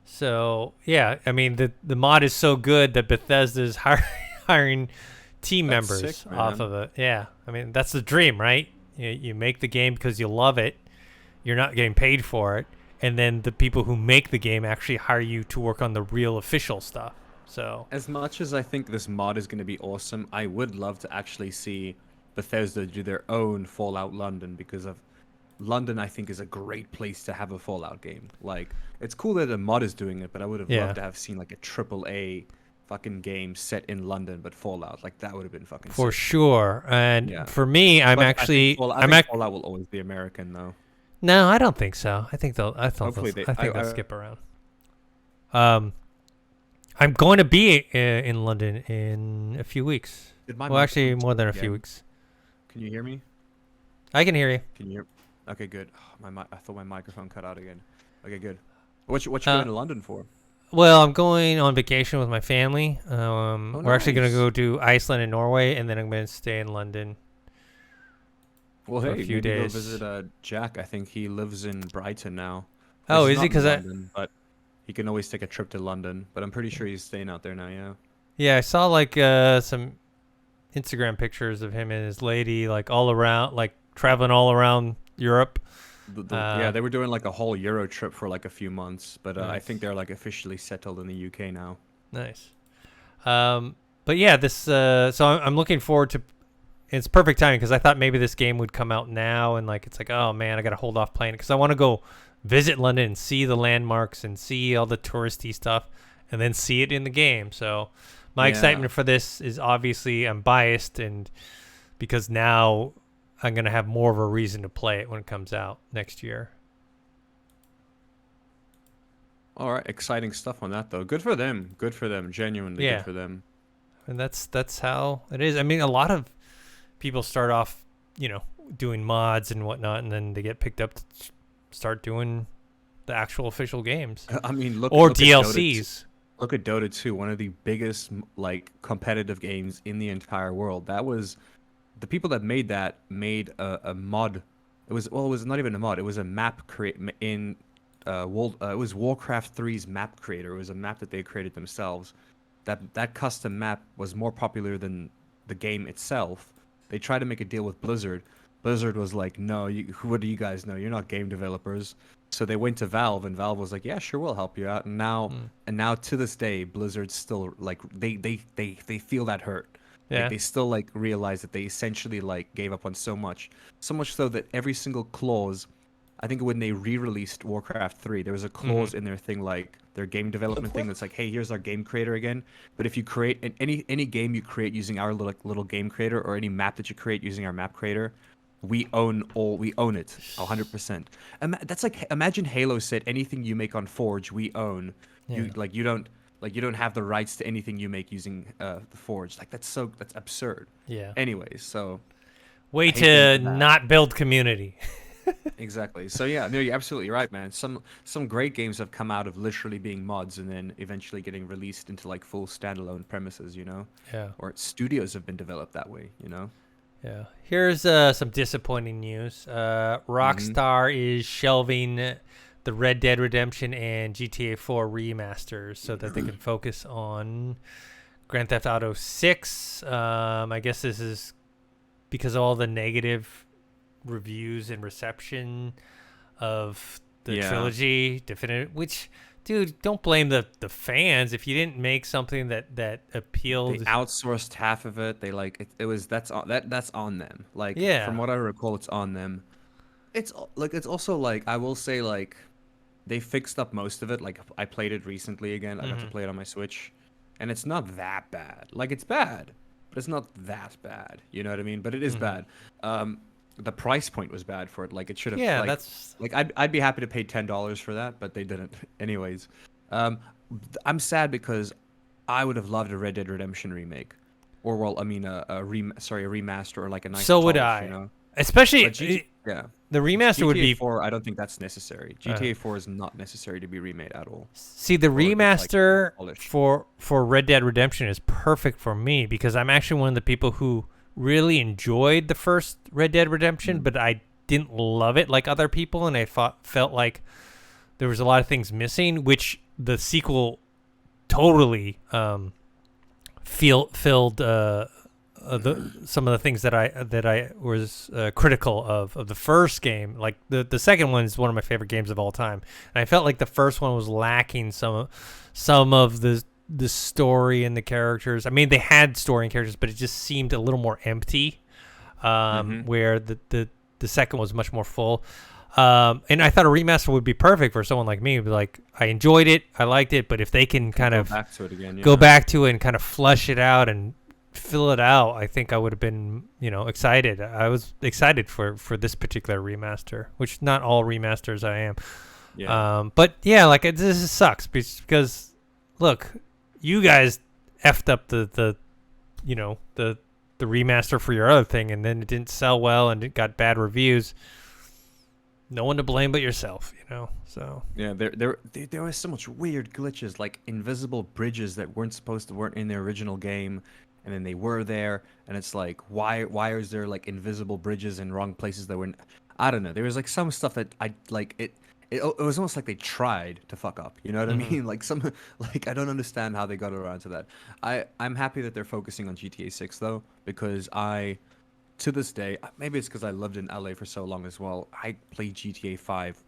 So, yeah, I mean, the mod is so good that Bethesda is hiring team members sick, off of it. Yeah, I mean, that's the dream, right? You make the game because you love it. You're not getting paid for it. And then the people who make the game actually hire you to work on the real official stuff. So, as much as I think this mod is going to be awesome, I would love to actually see Bethesda do their own Fallout London because of London. I think is a great place to have a Fallout game. Like, it's cool that a mod is doing it, but I would have Yeah. loved to have seen like a triple A fucking game set in London, but Fallout. Like that would have been fucking For sick. sure. And Yeah. for me, I'm But actually I think Fallout will always be American though. No, I don't think so. I think Hopefully they'll skip around. I'm going to be in London in a few weeks. Well, actually, more than a few weeks. Can you hear me? I can hear you. Can you hear? Okay, good. I thought my microphone cut out again. Okay, good. What you going to London for? Well, I'm going on vacation with my family. We're actually going to nice. go to Iceland and Norway, and then I'm going to stay in London. Well, for hey, a few maybe days. go visit Jack. I think he lives in Brighton now. Oh, He's is he? not in Because London, but he can always take a trip to London. But I'm pretty sure he's staying out there now. Yeah. yeah, I saw like some Instagram pictures of him and his lady, like all around, like traveling all around Europe. Yeah, they were doing like a whole Euro trip for like a few months, but I Nice. think they're like officially settled in the UK now. Nice. But yeah, this. So I'm looking forward to. It's perfect timing because I thought maybe this game would come out now, and like it's like, oh man, I gotta hold off playing it because I want to go visit London and see the landmarks and see all the touristy stuff, and then see it in the game. So my Yeah. excitement for this is obviously I'm biased, and because now I'm gonna have more of a reason to play it when it comes out next year. All right, exciting stuff on that though. Good for them. Good for them. Genuinely Yeah. good for them. And that's how it is. I mean, a lot of people start off, doing mods and whatnot, and then they get picked up to start doing the actual official games I mean, look or look at Dota DLCs. Look at Dota 2, one of the biggest like competitive games in the entire world. That was the people that made that made a mod. It was not even a mod. It was a map create in it was Warcraft 3's map creator. It was a map that they created themselves. That custom map was more popular than the game itself. They tried to make a deal with Blizzard. Blizzard was like, "No, what do you guys know? You're not game developers." So they went to Valve, and Valve was like, "Yeah, sure, we'll help you out." And now to this day, Blizzard still like they feel that hurt. Yeah. Like they still like realize that they essentially like gave up on so much so that every single clause, I think when they re-released Warcraft 3, there was a clause in their thing, like their game development thing, that's like, hey, here's our game creator again. But if you create any game you create using our little game creator, or any map that you create using our map creator, we own it 100%. That's like, imagine Halo said, anything you make on Forge, we own. Yeah. You don't have the rights to anything you make using the Forge. Like that's absurd. Yeah. Anyways, so Way hate to them for that. not build community. Exactly. So yeah, no, you're absolutely right, man. Some great games have come out of literally being mods and then eventually getting released into like full standalone premises, Yeah. or studios have been developed that way, Yeah. Here's some disappointing news. Rockstar is shelving the Red Dead Redemption and GTA 4 remasters so that they can focus on Grand Theft Auto 6. I guess this is because of all the negative reviews and reception of the trilogy definitive, which, dude, don't blame the fans if you didn't make something that appealed. They outsourced half of it. They like that's on them. Like, Yeah. from what I recall, it's on them. It's also like, I will say, like, they fixed up most of it. Like, I played it recently again. I got to play it on my Switch, and it's not that bad. Like, it's bad, but it's not that bad. You know what I mean? But it is bad. The price point was bad for it. Like, it should have. Yeah, like, that's like I'd be happy to pay $10 for that, but they didn't. Anyways, I'm sad because I would have loved a Red Dead Redemption remake, or a remaster, or like a nice. So would polish, I. Especially But yeah. the remaster GTA would be 4, I don't think that's necessary. GTA 4 is not necessary to be remade at all. See, the like, remaster polished. for Red Dead Redemption is perfect for me because I'm actually one of the people who really enjoyed the first Red Dead Redemption, but I didn't love it like other people, and I felt like there was a lot of things missing, which the sequel totally filled some of the things that I was critical of the first game. Like the second one is one of my favorite games of all time, and I felt like the first one was lacking some of the story and the characters. I mean, they had story and characters, but it just seemed a little more empty. where the second was much more full. And I thought a remaster would be perfect for someone like me. Like, I enjoyed it, I liked it, but if they can kind of back to it again, go back to it and kind of flush it out and fill it out, I think I would have been, excited. I was excited for this particular remaster, which not all remasters I am. Yeah. But yeah, like this sucks because look, you guys effed up the remaster for your other thing, and then it didn't sell well and it got bad reviews. No one to blame but yourself, So yeah, there was so much weird glitches, like invisible bridges that weren't in the original game, and then they were there, and it's like, why is there like invisible bridges in wrong places that were? I don't know. There was like some stuff that I like it. It was almost like they tried to fuck up. You know what I mean? Like I don't understand how they got around to that. I'm happy that they're focusing on GTA 6 though, because to this day, maybe it's because I lived in LA for so long as well. I play GTA 5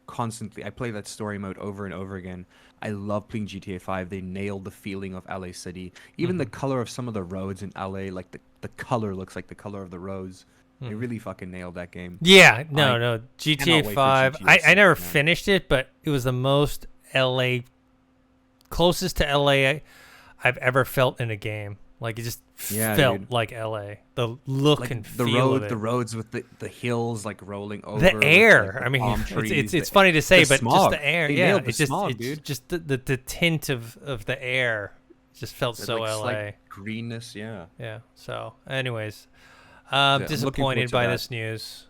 constantly. I play that story mode over and over again. I love playing GTA 5. They nailed the feeling of LA City. Even the color of some of the roads in LA, like the color looks like the color of the roads. They really fucking nailed that game. Yeah, no. GTA 5. GTA I 6, never man. finished it, but it was the most closest to LA I've ever felt in a game. Like, it just felt dude. like LA. The look Like and the feel road, of it. the roads with the hills like rolling over. The with, air. like, the I mean, palm trees, it's funny to say, the but smog. just the air. They Yeah, nailed the it's just smog, it's dude. just the tint of the air just felt so like, LA. slight greenness, yeah. Yeah. So, anyways, I'm looking disappointed forward to by that. this news.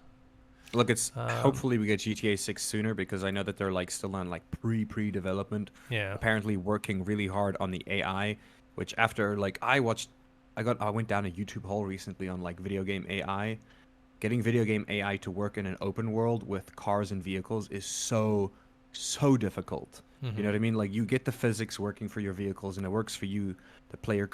Look, it's hopefully we get GTA 6 sooner, because I know that they're like still on like pre-development. Yeah. Apparently working really hard on the AI, which after like I went down a YouTube hole recently on like video game AI. Getting video game AI to work in an open world with cars and vehicles is so difficult. You know what I mean? Like, you get the physics working for your vehicles, and it works for you, the player,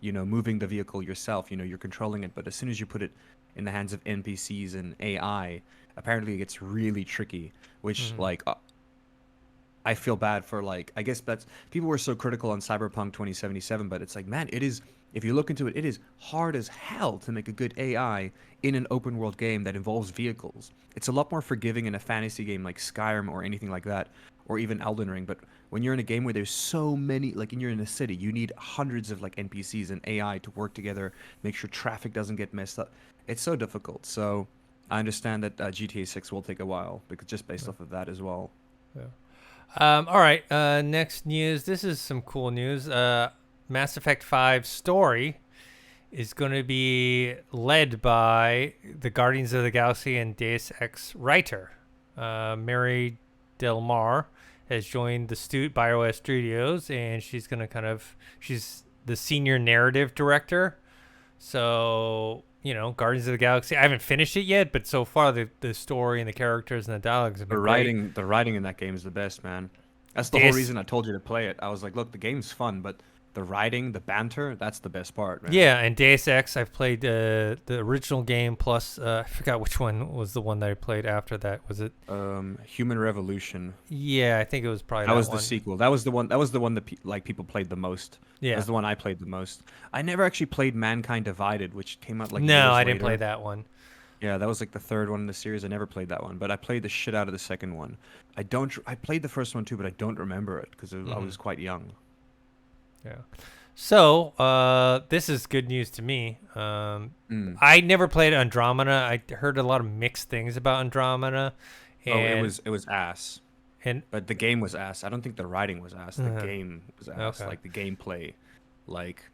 moving the vehicle yourself. You're controlling it. But as soon as you put it in the hands of NPCs and AI, apparently it gets really tricky. Which like, I feel bad for, like, I guess that's, people were so critical on Cyberpunk 2077, but it's like, man, it is. If you look into it, it is hard as hell to make a good AI in an open world game that involves vehicles. It's a lot more forgiving in a fantasy game like Skyrim or anything like that, or even Elden Ring. But when you're in a game where there's so many, like, and you're in a city, you need hundreds of like NPCs and AI to work together, make sure traffic doesn't get messed up. It's so difficult. So I understand that GTA 6 will take a while, because just based off of that as well. Yeah. All right. Next news. This is some cool news. Mass Effect 5 story is going to be led by the Guardians of the Galaxy and Deus Ex writer. Mary Del Mar has joined the BioWare Studios, and she's going to she's the senior narrative director. So, Guardians of the Galaxy, I haven't finished it yet, but so far the story and the characters and the dialogues have been great. The writing in that game is the best, man. That's the whole reason I told you to play it. I was like, look, the game's fun, but the writing, the banter, that's the best part, man. Yeah, and Deus Ex, I've played the original game, plus I forgot which one was the one that I played after that. Was it Human Revolution? Yeah, I think it was probably that was one. The sequel. That was the one that people played the most. Yeah, that's the one I played the most. I never actually played Mankind Divided, which came out like no, years I didn't later. play that one. Yeah, that was like the third one in the series. I never played that one, but I played the shit out of the second one. I played the first one too, but I don't remember it because I was quite young. Yeah. So, this is good news to me. I never played Andromeda. I heard a lot of mixed things about Andromeda. And, it was ass. But the game was ass. I don't think the writing was ass. The game was ass. Okay. Like the gameplay, like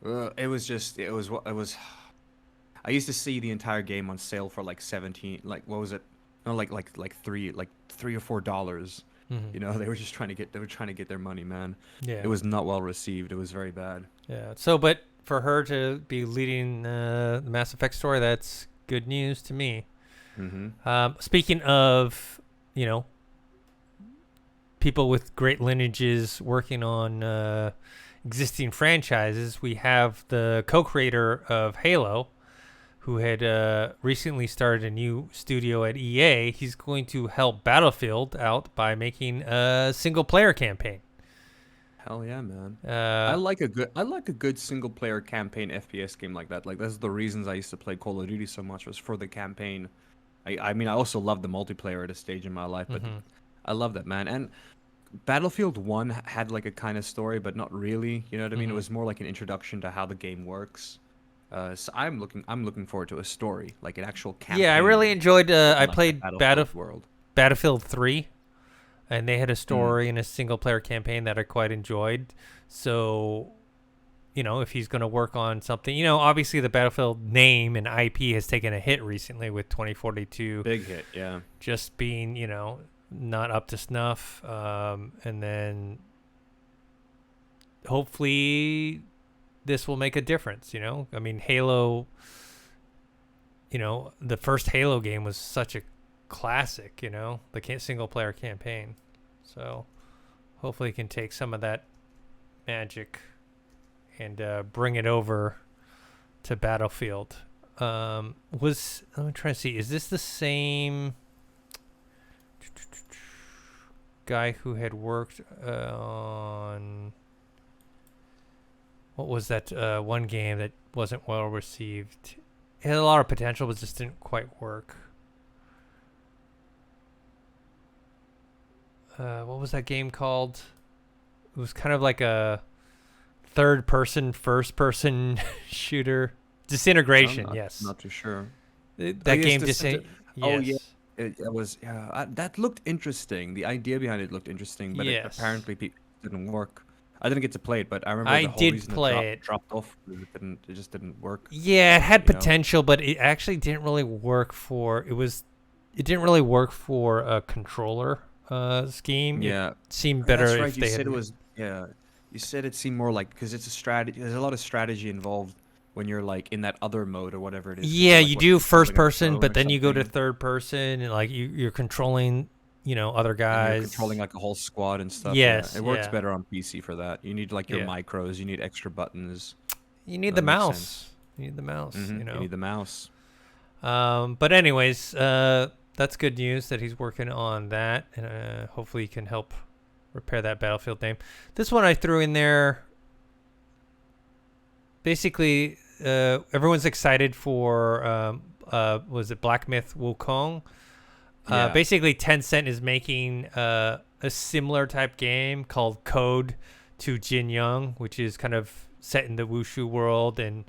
it was. I used to see the entire game on sale for like 17. Like what was it? No, like $3 or $4. They were just trying to get their money, man. Yeah. It was not well received. It was very bad. Yeah. So, but for her to be leading the Mass Effect story, that's good news to me. Speaking of, people with great lineages working on existing franchises, we have the co-creator of Halo, who had recently started a new studio at EA. He's going to help Battlefield out by making a single-player campaign. Hell yeah, man. Uh, I like a good single player campaign FPS game like that. Like that's the reasons I used to play Call of Duty so much was for the campaign. I mean I also love the multiplayer at a stage in my life, but mhm. I love that, man. And Battlefield 1 had like a kind of story, but not really. You know what I mean? It Mhm. was more like an introduction to how the game works. So I'm looking forward to a story, like an actual Yeah, I really campaign enjoyed. set in I like the played Battlefield world. Battlefield 3, and they had a Mm. story and a single player campaign that I quite enjoyed. So, if he's going to work on something, obviously the Battlefield name and IP has taken a hit recently with 2042 Big hit, yeah. just being, not up to snuff. And then hopefully this will make a difference. I mean, Halo, the first Halo game was such a classic, the single player campaign. So hopefully it can take some of that magic and bring it over to Battlefield. Let me try to see. Is this the same guy who had worked on what was that one game that wasn't well received? It had a lot of potential, but just didn't quite work. What was that game called? It was kind of like a third person, first person shooter. Disintegration, yes. Not too sure. Oh, That yes, game oh yeah, yes. it was. Yeah, that looked interesting. The idea behind it looked interesting, but it Yes. apparently didn't work. I didn't get to play it, but I remember I the whole did reason it play it. dropped off was it just didn't work. Yeah, it had You know? potential, but it actually didn't really work it didn't really work for a controller scheme. It Yeah, seemed better that's if right. You they said had it was. Yeah, you said it seemed more like because it's a strategy. There's a lot of strategy involved when you're like in that other mode or whatever it is. Because Yeah, you're you like what do first controlling a person, drone but or then you go to something, third person and like you're controlling, other and you're controlling guys. like a whole squad and stuff. Yeah, Yes, it works yeah. better on PC for that. You need like your Yeah. micros. You need extra buttons. You need the That makes sense. mouse. You need the mouse, You need the mouse. But anyways, that's good news that he's working on that, and hopefully he can help repair that Battlefield name. This one I threw in there. Basically, everyone's excited for was it Black Myth Wukong? Yeah. Basically, Tencent is making a similar type game called Code to Jin Young, which is kind of set in the Wushu world and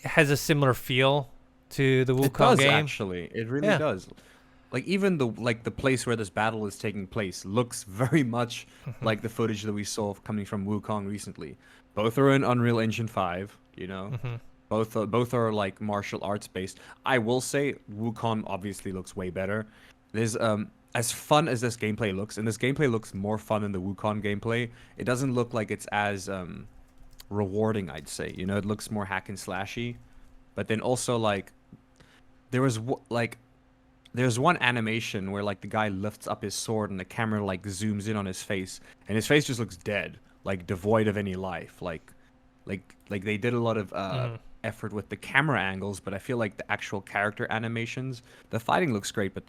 has a similar feel to the It Wukong does game. actually. It really Yeah. does. Like even the place where this battle is taking place looks very much Mhm. like the footage that we saw coming from Wukong recently. Both are in Unreal Engine 5, Mhm. Both are like martial arts based. I will say Wukong obviously looks way better. There's as fun as this gameplay looks, and this gameplay looks more fun than the Wukong gameplay. It doesn't look like it's as rewarding, I'd say. It looks more hack and slashy. But then also like there was like there's one animation where like the guy lifts up his sword and the camera like zooms in on his face and his face just looks dead, like devoid of any life. Like they did a lot of Mhm. effort with the camera angles, but I feel like the actual character animations, the fighting looks great, but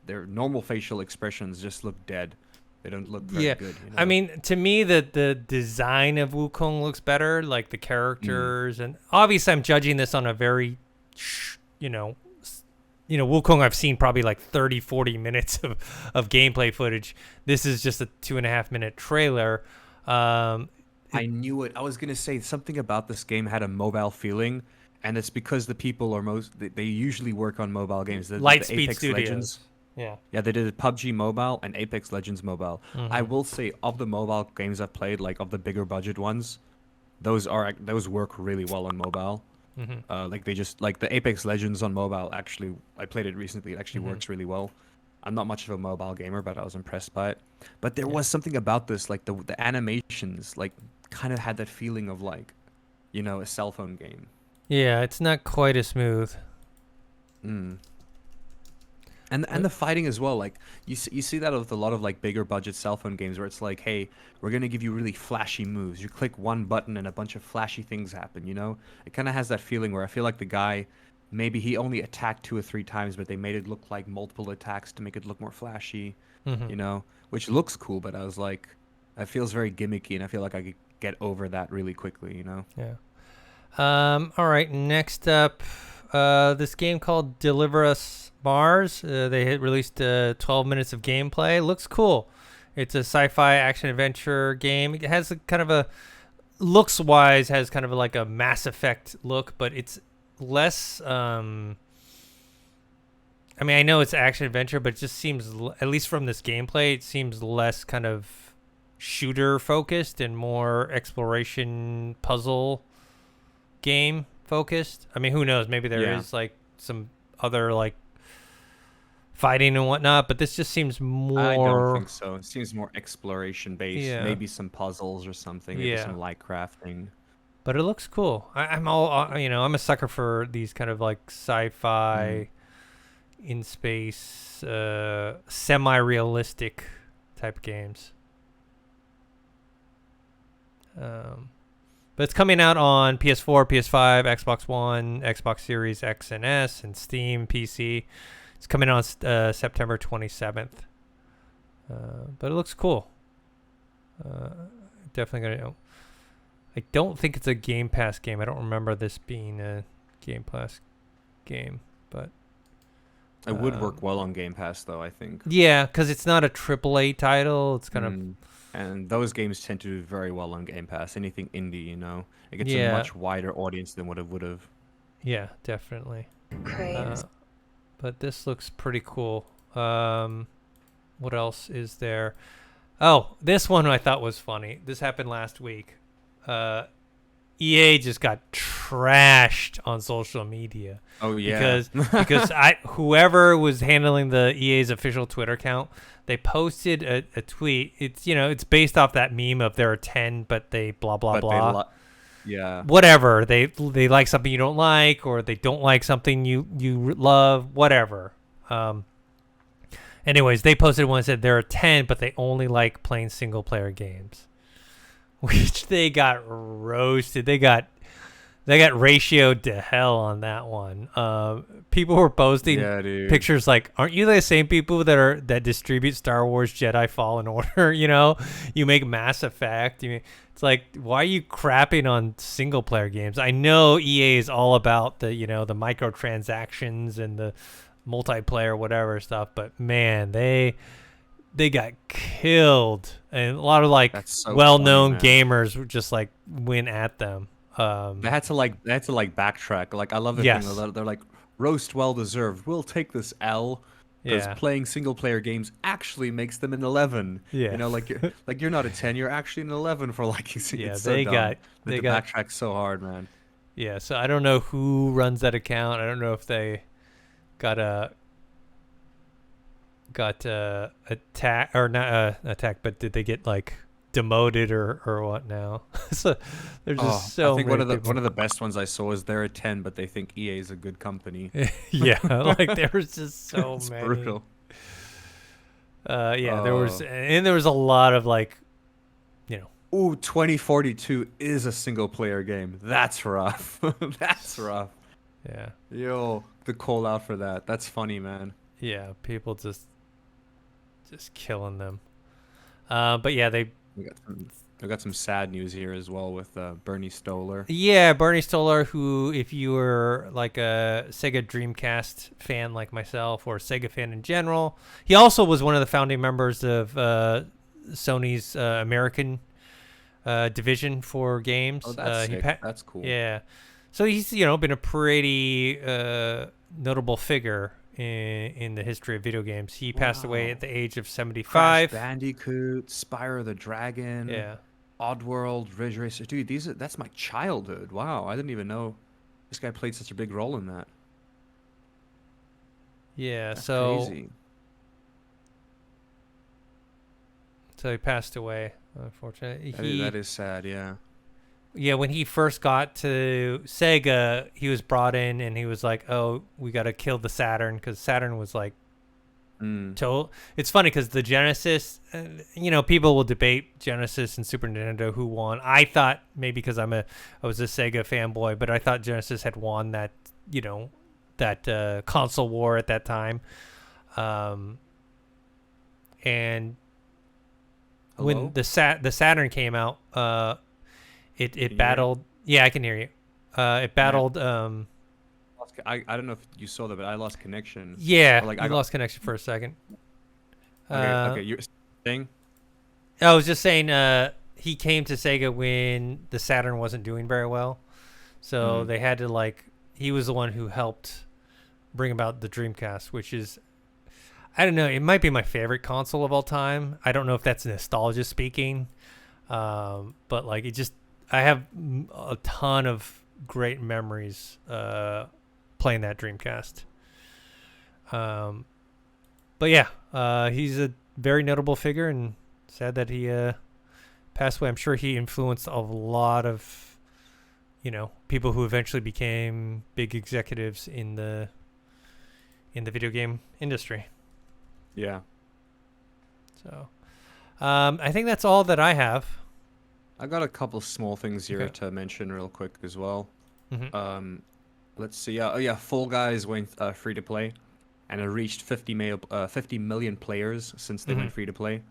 their normal facial expressions just look dead. They don't look very Yeah. good, I mean, to me, the design of Wukong looks better, like the Mm. characters, and obviously, I'm judging this on a very, Wukong. I've seen probably like 30, 40 minutes of gameplay footage. This is just a 2.5 minute trailer. It I knew it. I was gonna say something about this game had a mobile feeling, and it's because the people are they usually work on mobile games. They did the Lightspeed Apex Studios. Legends. Yeah. Yeah, they did PUBG Mobile and Apex Legends Mobile. I Hmm. will say of the mobile games I've played, like of the bigger budget ones, those work really well on mobile. Hmm. Like they just like the Apex Legends on mobile. Actually, I played it recently. It actually Hmm. works really well. I'm not much of a mobile gamer, but I was impressed by it. But there Yeah. was something about this, like the animations, like kind of had that feeling of like, a cell phone game. Yeah. It's not quite as smooth. Mm. And But the fighting as well, like you see that with a lot of like bigger budget cell phone games where it's like, hey, we're gonna give you really flashy moves. You click one button and a bunch of flashy things happen. It kind of has that feeling where I feel like the guy, maybe he only attacked 2 or 3 times, but they made it look like multiple attacks to make it look more flashy, hmm which looks cool. But I was like, It feels very gimmicky, and I feel like I could get over that really quickly. Yeah. All right. Next up, this game called Deliver Us Mars. They had released 12 minutes of gameplay. Looks cool. It's a sci-fi action adventure game. It has a kind of a looks wise has kind of like a Mass Effect look, but it's less. I mean, I know it's action adventure, but it just seems, at least from this gameplay, it seems less kind of shooter focused and more exploration puzzle game focused. I mean, who knows? Maybe there Yeah. is like some other like fighting and whatnot, but this just seems I don't more. think so. It seems more exploration based. Yeah, Maybe some puzzles or something. Maybe yeah. some light crafting. But it looks cool. I'm all I'm a sucker for these kind of like Mm. sci-fi, in space, semi-realistic type games. But it's coming out on PS4, PS5, Xbox One, Xbox Series X and S, and Steam, PC. It's coming on September 27th. But it looks cool. Definitely gonna. I don't think it's a Game Pass game. I don't remember this being a Game Pass game, but It would work well on Game Pass, though, I think. yeah, because it's not a AAA title. It's kind of And those games tend to do very well on Game Pass. Anything indie. It gets a yeah, much wider audience than what it would have. yeah, definitely. Cranes. But this looks pretty cool. What else is there? Oh, this one I thought was funny. This happened last week. EA just got trashed on social media Oh yeah. because whoever was handling the EA's official Twitter account, they posted a tweet. It's based off that meme of there are 10, but they blah blah but blah. yeah. Whatever, they like something you don't like, or they don't like something you love, whatever. Anyways, they posted one that said there are 10, but they only like playing single player games, which they got roasted. They got ratioed to hell on that one. People were posting Yeah, dude. pictures like, aren't you the same people that distribute Star Wars Jedi Fallen Order? You make Mass Effect. It's like, why are you crapping on single player games? I know EA is all about the the microtransactions and the multiplayer whatever stuff, but man, they got killed, and a lot of like That's so well-known funny, man. gamers would just like went at them. They had to backtrack. Like I love the Yes. thing. They're like roast well deserved. We'll take this L because Yeah. playing single player games actually makes them an 11. Yeah. Like you're not a 10. You're actually an 11 for liking. Yeah, It's so they dumb. got They backtrack so hard, man. yeah, so I don't know who runs that account. I don't know if they got attack or not attack, but did they get like demoted or what now? So there's just so I think many one people. of the best ones I saw is they're a 10, but they think EA is a good company. Yeah, like there was just so It's many. brutal. Yeah, there was a lot of like, Ooh, 2042 is a single player game. That's rough. That's rough. yeah, Yo, the call out for that. That's funny, man. yeah, people just killing them. But yeah, We got some sad news here as well with Bernie Stolar. Bernie Stolar, who, if you were like a Sega Dreamcast fan like myself, or a Sega fan in general, he also was one of the founding members of Sony's American division for games. Oh, that's sick. That's cool. Yeah, so he's been a pretty notable figure in the history of video games. He passed away at the age of 75. Crash Bandicoot, Spyro the Dragon, Yeah. Oddworld, Ridge Racer. Dude, that's my childhood. Wow, I didn't even know this guy played such a big role in that. Yeah, That's so crazy. so he passed away, unfortunately. That is sad, yeah. Yeah, when he first got to Sega, he was brought in and he was like, "Oh, we got to kill the Saturn," because Saturn was like It's funny because the Genesis, people will debate Genesis and Super Nintendo who won. I thought maybe because I was a Sega fanboy, but I thought Genesis had won that, that console war at that time. And Hello? the Saturn came out, it Can you hear me? battled. Yeah, I can hear you. It Man, battled. I don't know if you saw that, but I lost connection. Yeah, Or like I you got lost connection for a second. okay, Uh, you're saying? I was just saying. He came to Sega when the Saturn wasn't doing very well, so Mm. they had to like. He was the one who helped bring about the Dreamcast, which is, I don't know, it might be my favorite console of all time. I don't know if that's nostalgia speaking, but like it just, I have a ton of great memories playing that Dreamcast. Um, but yeah, he's a very notable figure, and sad that he passed away. I'm sure he influenced a lot of people who eventually became big executives in the video game industry. Yeah. So I think that's all that I have. I got a couple small things here Okay. to mention real quick as well. Hmm. Um, let's see. Oh yeah, Fall Guys went free to play, and it reached 50 million players since they Hmm. went free to play.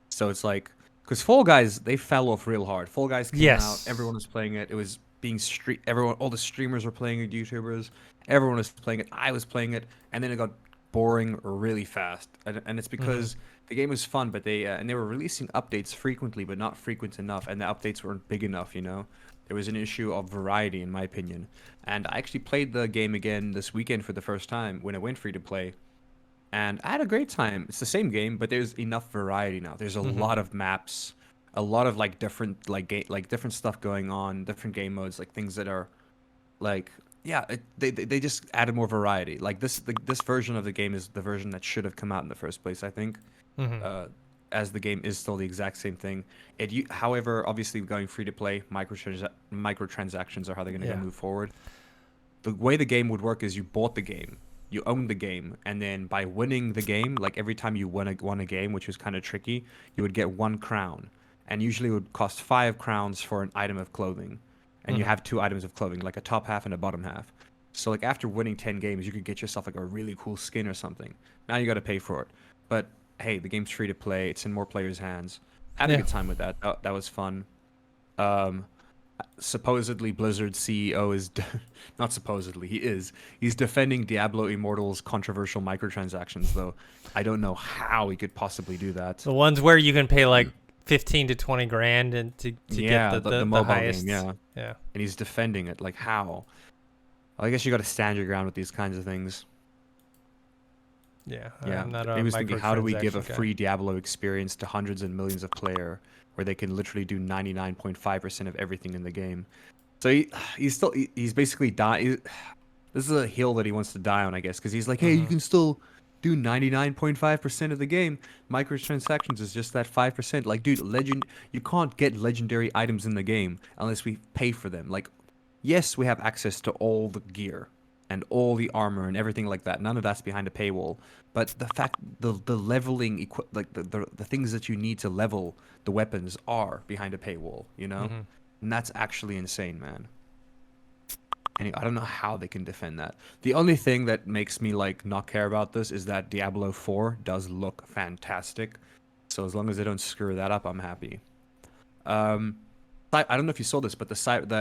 So it's like, because Fall Guys, they fell off real hard. Fall Guys came out, Yes. everyone was playing it. It was being everyone, all the streamers were playing it, YouTubers, everyone was playing it. I was playing it, and then it got boring really fast. And it's Hmm. because the game was fun, but they were releasing updates frequently, but not frequent enough, and the updates weren't big enough. There was an issue of variety, in my opinion. And I actually played the game again this weekend for the first time when it went free to play, and I had a great time. It's the same game, but there's enough variety now. There's a Hmm. lot of maps, a lot of like different like different stuff going on, different game modes, like things that are like yeah, they just added more variety. Like this version of the game is the version that should have come out in the first place, I think. Hmm. Uh, as the game is still the exact same thing. However, obviously going free to play, microtransactions are how they're going to go Yeah. move forward. The way the game would work is you bought the game, you owned the game, and then by winning the game, like every time you won a game, which was kind of tricky, you would get 1 crown, and usually it would cost 5 crowns for an item of clothing, and you Hmm. have 2 items of clothing, like a top half and a bottom half. So like after winning 10 games, you could get yourself like a really cool skin or something. Now you got to pay for it, but hey, the game's free to play. It's in more players' hands. I had a Yeah. good time with that. That was fun. Um, Supposedly Blizzard's CEO is not supposedly he is he's defending Diablo Immortal's controversial microtransactions, though I don't know how he could possibly do that. The ones where you can pay like 15 to 20 grand and to get Yeah, the, the the, the mobile game, highest. yeah, Yeah. and he's defending it. Like how? I guess you got to stand your ground with these kinds of things. Yeah. Yeah, I'm not he a was thinking, how do we give a microtransaction guy. free Diablo experience to hundreds and millions of player where they can literally do 99.5% of everything in the game? So he's basically dying. This is a hill that he wants to die on, I guess, because he's like, hey, you Hmm. can still do 99.5% of the game. Microtransactions is just that 5%. Like, dude, you can't get legendary items in the game unless we pay for them. Like, yes, we have access to all the gear and all the armor and everything like that. None of that's behind a paywall. But the leveling like the things that you need to level the weapons are behind a paywall, you know? Hmm. And that's actually insane, man. And I don't know how they can defend that. The only thing that makes me like not care about this is that Diablo 4 does look fantastic. So as long as they don't screw that up, I'm happy. Um, I don't know if you saw this, but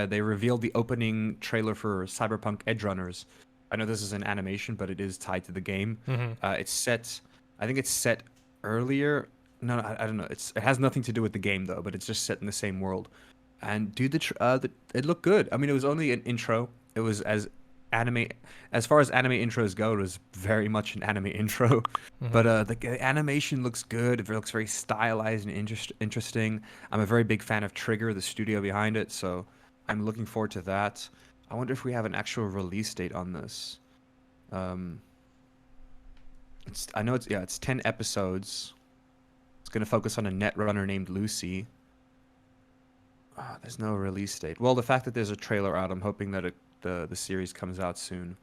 they revealed the opening trailer for Cyberpunk Edge Runners. I know this is an animation, but it is tied to the game. Hmm. It's set. I think it's set earlier. No, I don't know. It has nothing to do with the game though, but it's just set in the same world. And dude, it looked good. I mean, it was only an intro. It was anime as far as anime intros go. It was very much an anime intro, Hmm. but the animation looks good. It looks very stylized and interesting. I'm a very big fan of Trigger, the studio behind it, so I'm looking forward to that. I wonder if we have an actual release date on this. Um, I know it's 10 episodes. It's gonna focus on a netrunner named Lucy. There's no release date. Well, the fact that there's a trailer out, I'm hoping that the series comes out soon.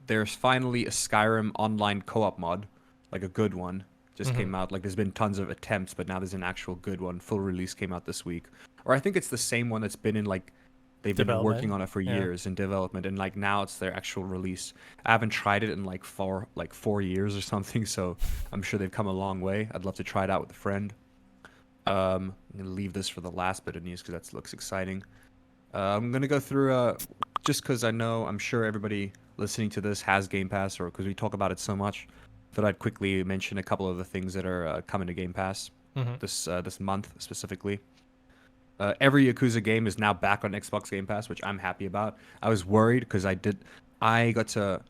There's finally a Skyrim online co-op mod, like a good one. Just Hmm. came out. Like there's been tons of attempts, but now there's an actual good one. Full release came out this week. Or I think it's the same one that's been in like They've been working Development. on it for Yeah. years in development, and like now it's their actual release. I haven't tried it in like 4 years or something, so I'm sure they've come a long way. I'd love to try it out with a friend. I'm gonna leave this for the last bit of news because that looks exciting. I'm gonna go through just because I'm sure everybody listening to this has Game Pass, or because we talk about it so much. Thought I'd quickly mention a couple of the things that are coming to Game Pass Mm-hmm. this month specifically. Every Yakuza game is now back on Xbox Game Pass, which I'm happy about. I was worried because I got to,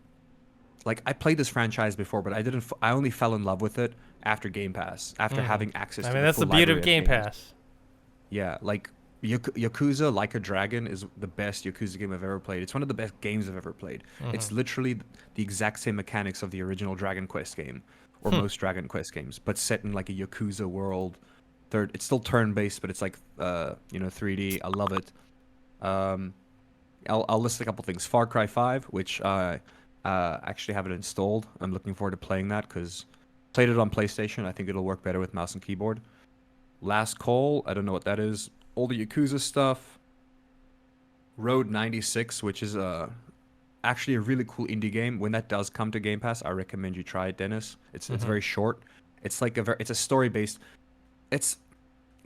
like, I played this franchise before, but I only fell in love with it after Game Pass, after Mm-hmm. having access I to mean, the that's full the beauty library of of Game games. Pass. Yeah, like Yakuza Like a Dragon is the best Yakuza game I've ever played. It's one of the best games I've ever played. Mm-hmm. It's literally the exact same mechanics of the original Dragon Quest game, or Hmm. most Dragon Quest games, but set in like a Yakuza world. It's still turn-based, but it's like 3D. I love it. Um, I'll list a couple things. Far Cry 5, which I actually have it installed. I'm looking forward to playing that because played it on PlayStation. I think it'll work better with mouse and keyboard. Last Call, I don't know what that is. All the Yakuza stuff. Road 96, which is actually a really cool indie game. When that does come to Game Pass, I recommend you try it, Dennis. It's Mm-hmm. very short. It's like it's a story based. It's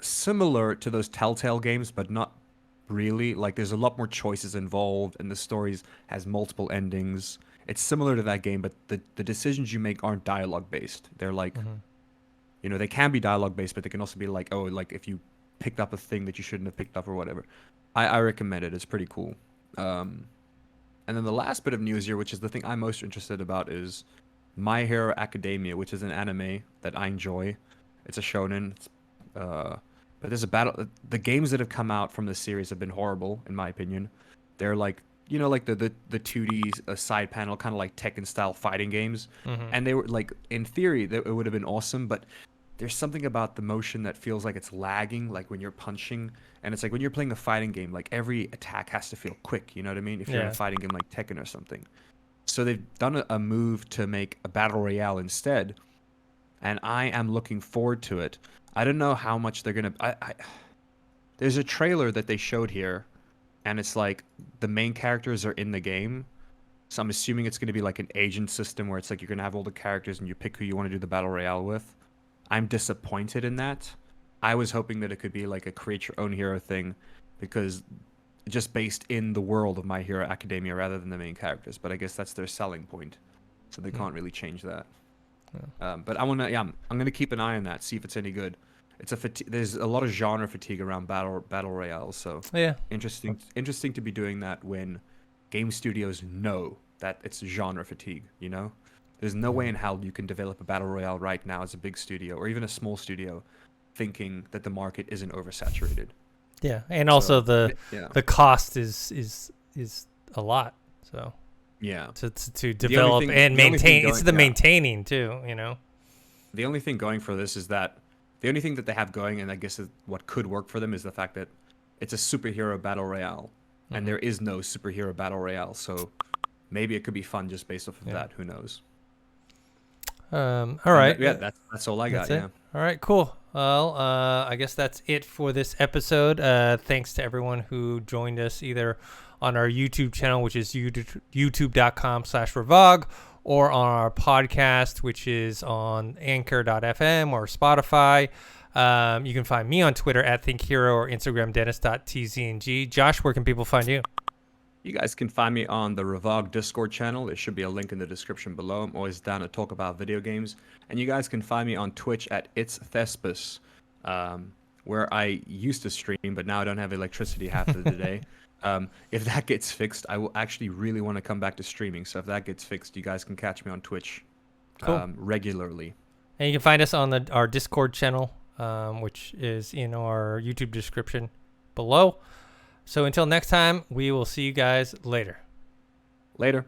similar to those Telltale games, but not really. Like there's a lot more choices involved, and the stories has multiple endings. It's similar to that game, but the decisions you make aren't dialogue based. They're like, Mm-hmm. they can be dialogue based, but they can also be like, oh, like if you picked up a thing that you shouldn't have picked up or whatever. I recommend it. It's pretty cool. And then the last bit of news here, which is the thing I'm most interested about, is My Hero Academia, which is an anime that I enjoy. It's a shonen. But there's a battle. The games that have come out from this series have been horrible, in my opinion. They're like, like the 2D side panel, kind of like Tekken style fighting games. Mm-hmm. And they were like, in theory, it would have been awesome, but there's something about the motion that feels like it's lagging, like when you're punching. And it's like when you're playing a fighting game, like every attack has to feel quick. You know what I mean? If you're in a Yeah. fighting game like Tekken or something. So they've done a move to make a battle royale instead, and I am looking forward to it. I don't know how much they're gonna. There's a trailer that they showed here, and it's like the main characters are in the game. So I'm assuming it's gonna be like an agent system where it's like you're gonna have all the characters and you pick who you want to do the battle royale with. I'm disappointed in that. I was hoping that it could be like a create your own hero thing, because just based in the world of My Hero Academia rather than the main characters. But I guess that's their selling point, so they can't really change that. But I'm gonna keep an eye on that, see if it's any good. There's a lot of genre fatigue around battle royales, so Yeah. interesting to be doing that when game studios know that it's genre fatigue. There's no way in hell you can develop a battle royale right now as a big studio or even a small studio, thinking that the market isn't oversaturated. Yeah. And also Yeah. the cost is a lot. So Yeah. to develop thing- and the only thing maintain, it's going- the yeah. maintaining too. The only thing going for this is that the only thing that they have going, and I guess is what could work for them, is the fact that it's a superhero battle royale, and there is no superhero battle royale. So maybe it could be fun just based off of that. Who knows? All right. That's all I got. That's it? Yeah. All right, cool. Well, I guess that's it for this episode. Thanks to everyone who joined us either on our YouTube channel, which is youtube.com/Revog, or on our podcast, which is on anchor.fm or Spotify. You can find me on Twitter @ThinkHero or Instagram Dennis.tzng. Josh, where can people find you? You guys can find me on the Revog Discord channel. There should be a link in the description below. I'm always down to talk about video games. And you guys can find me on Twitch @It'sThespis, where I used to stream, but now I don't have electricity half of the day. If that gets fixed, I will actually really want to come back to streaming. So if that gets fixed, you guys can catch me on Twitch regularly. And you can find us on our Discord channel, which is in our YouTube description below. So until next time, we will see you guys later. Later.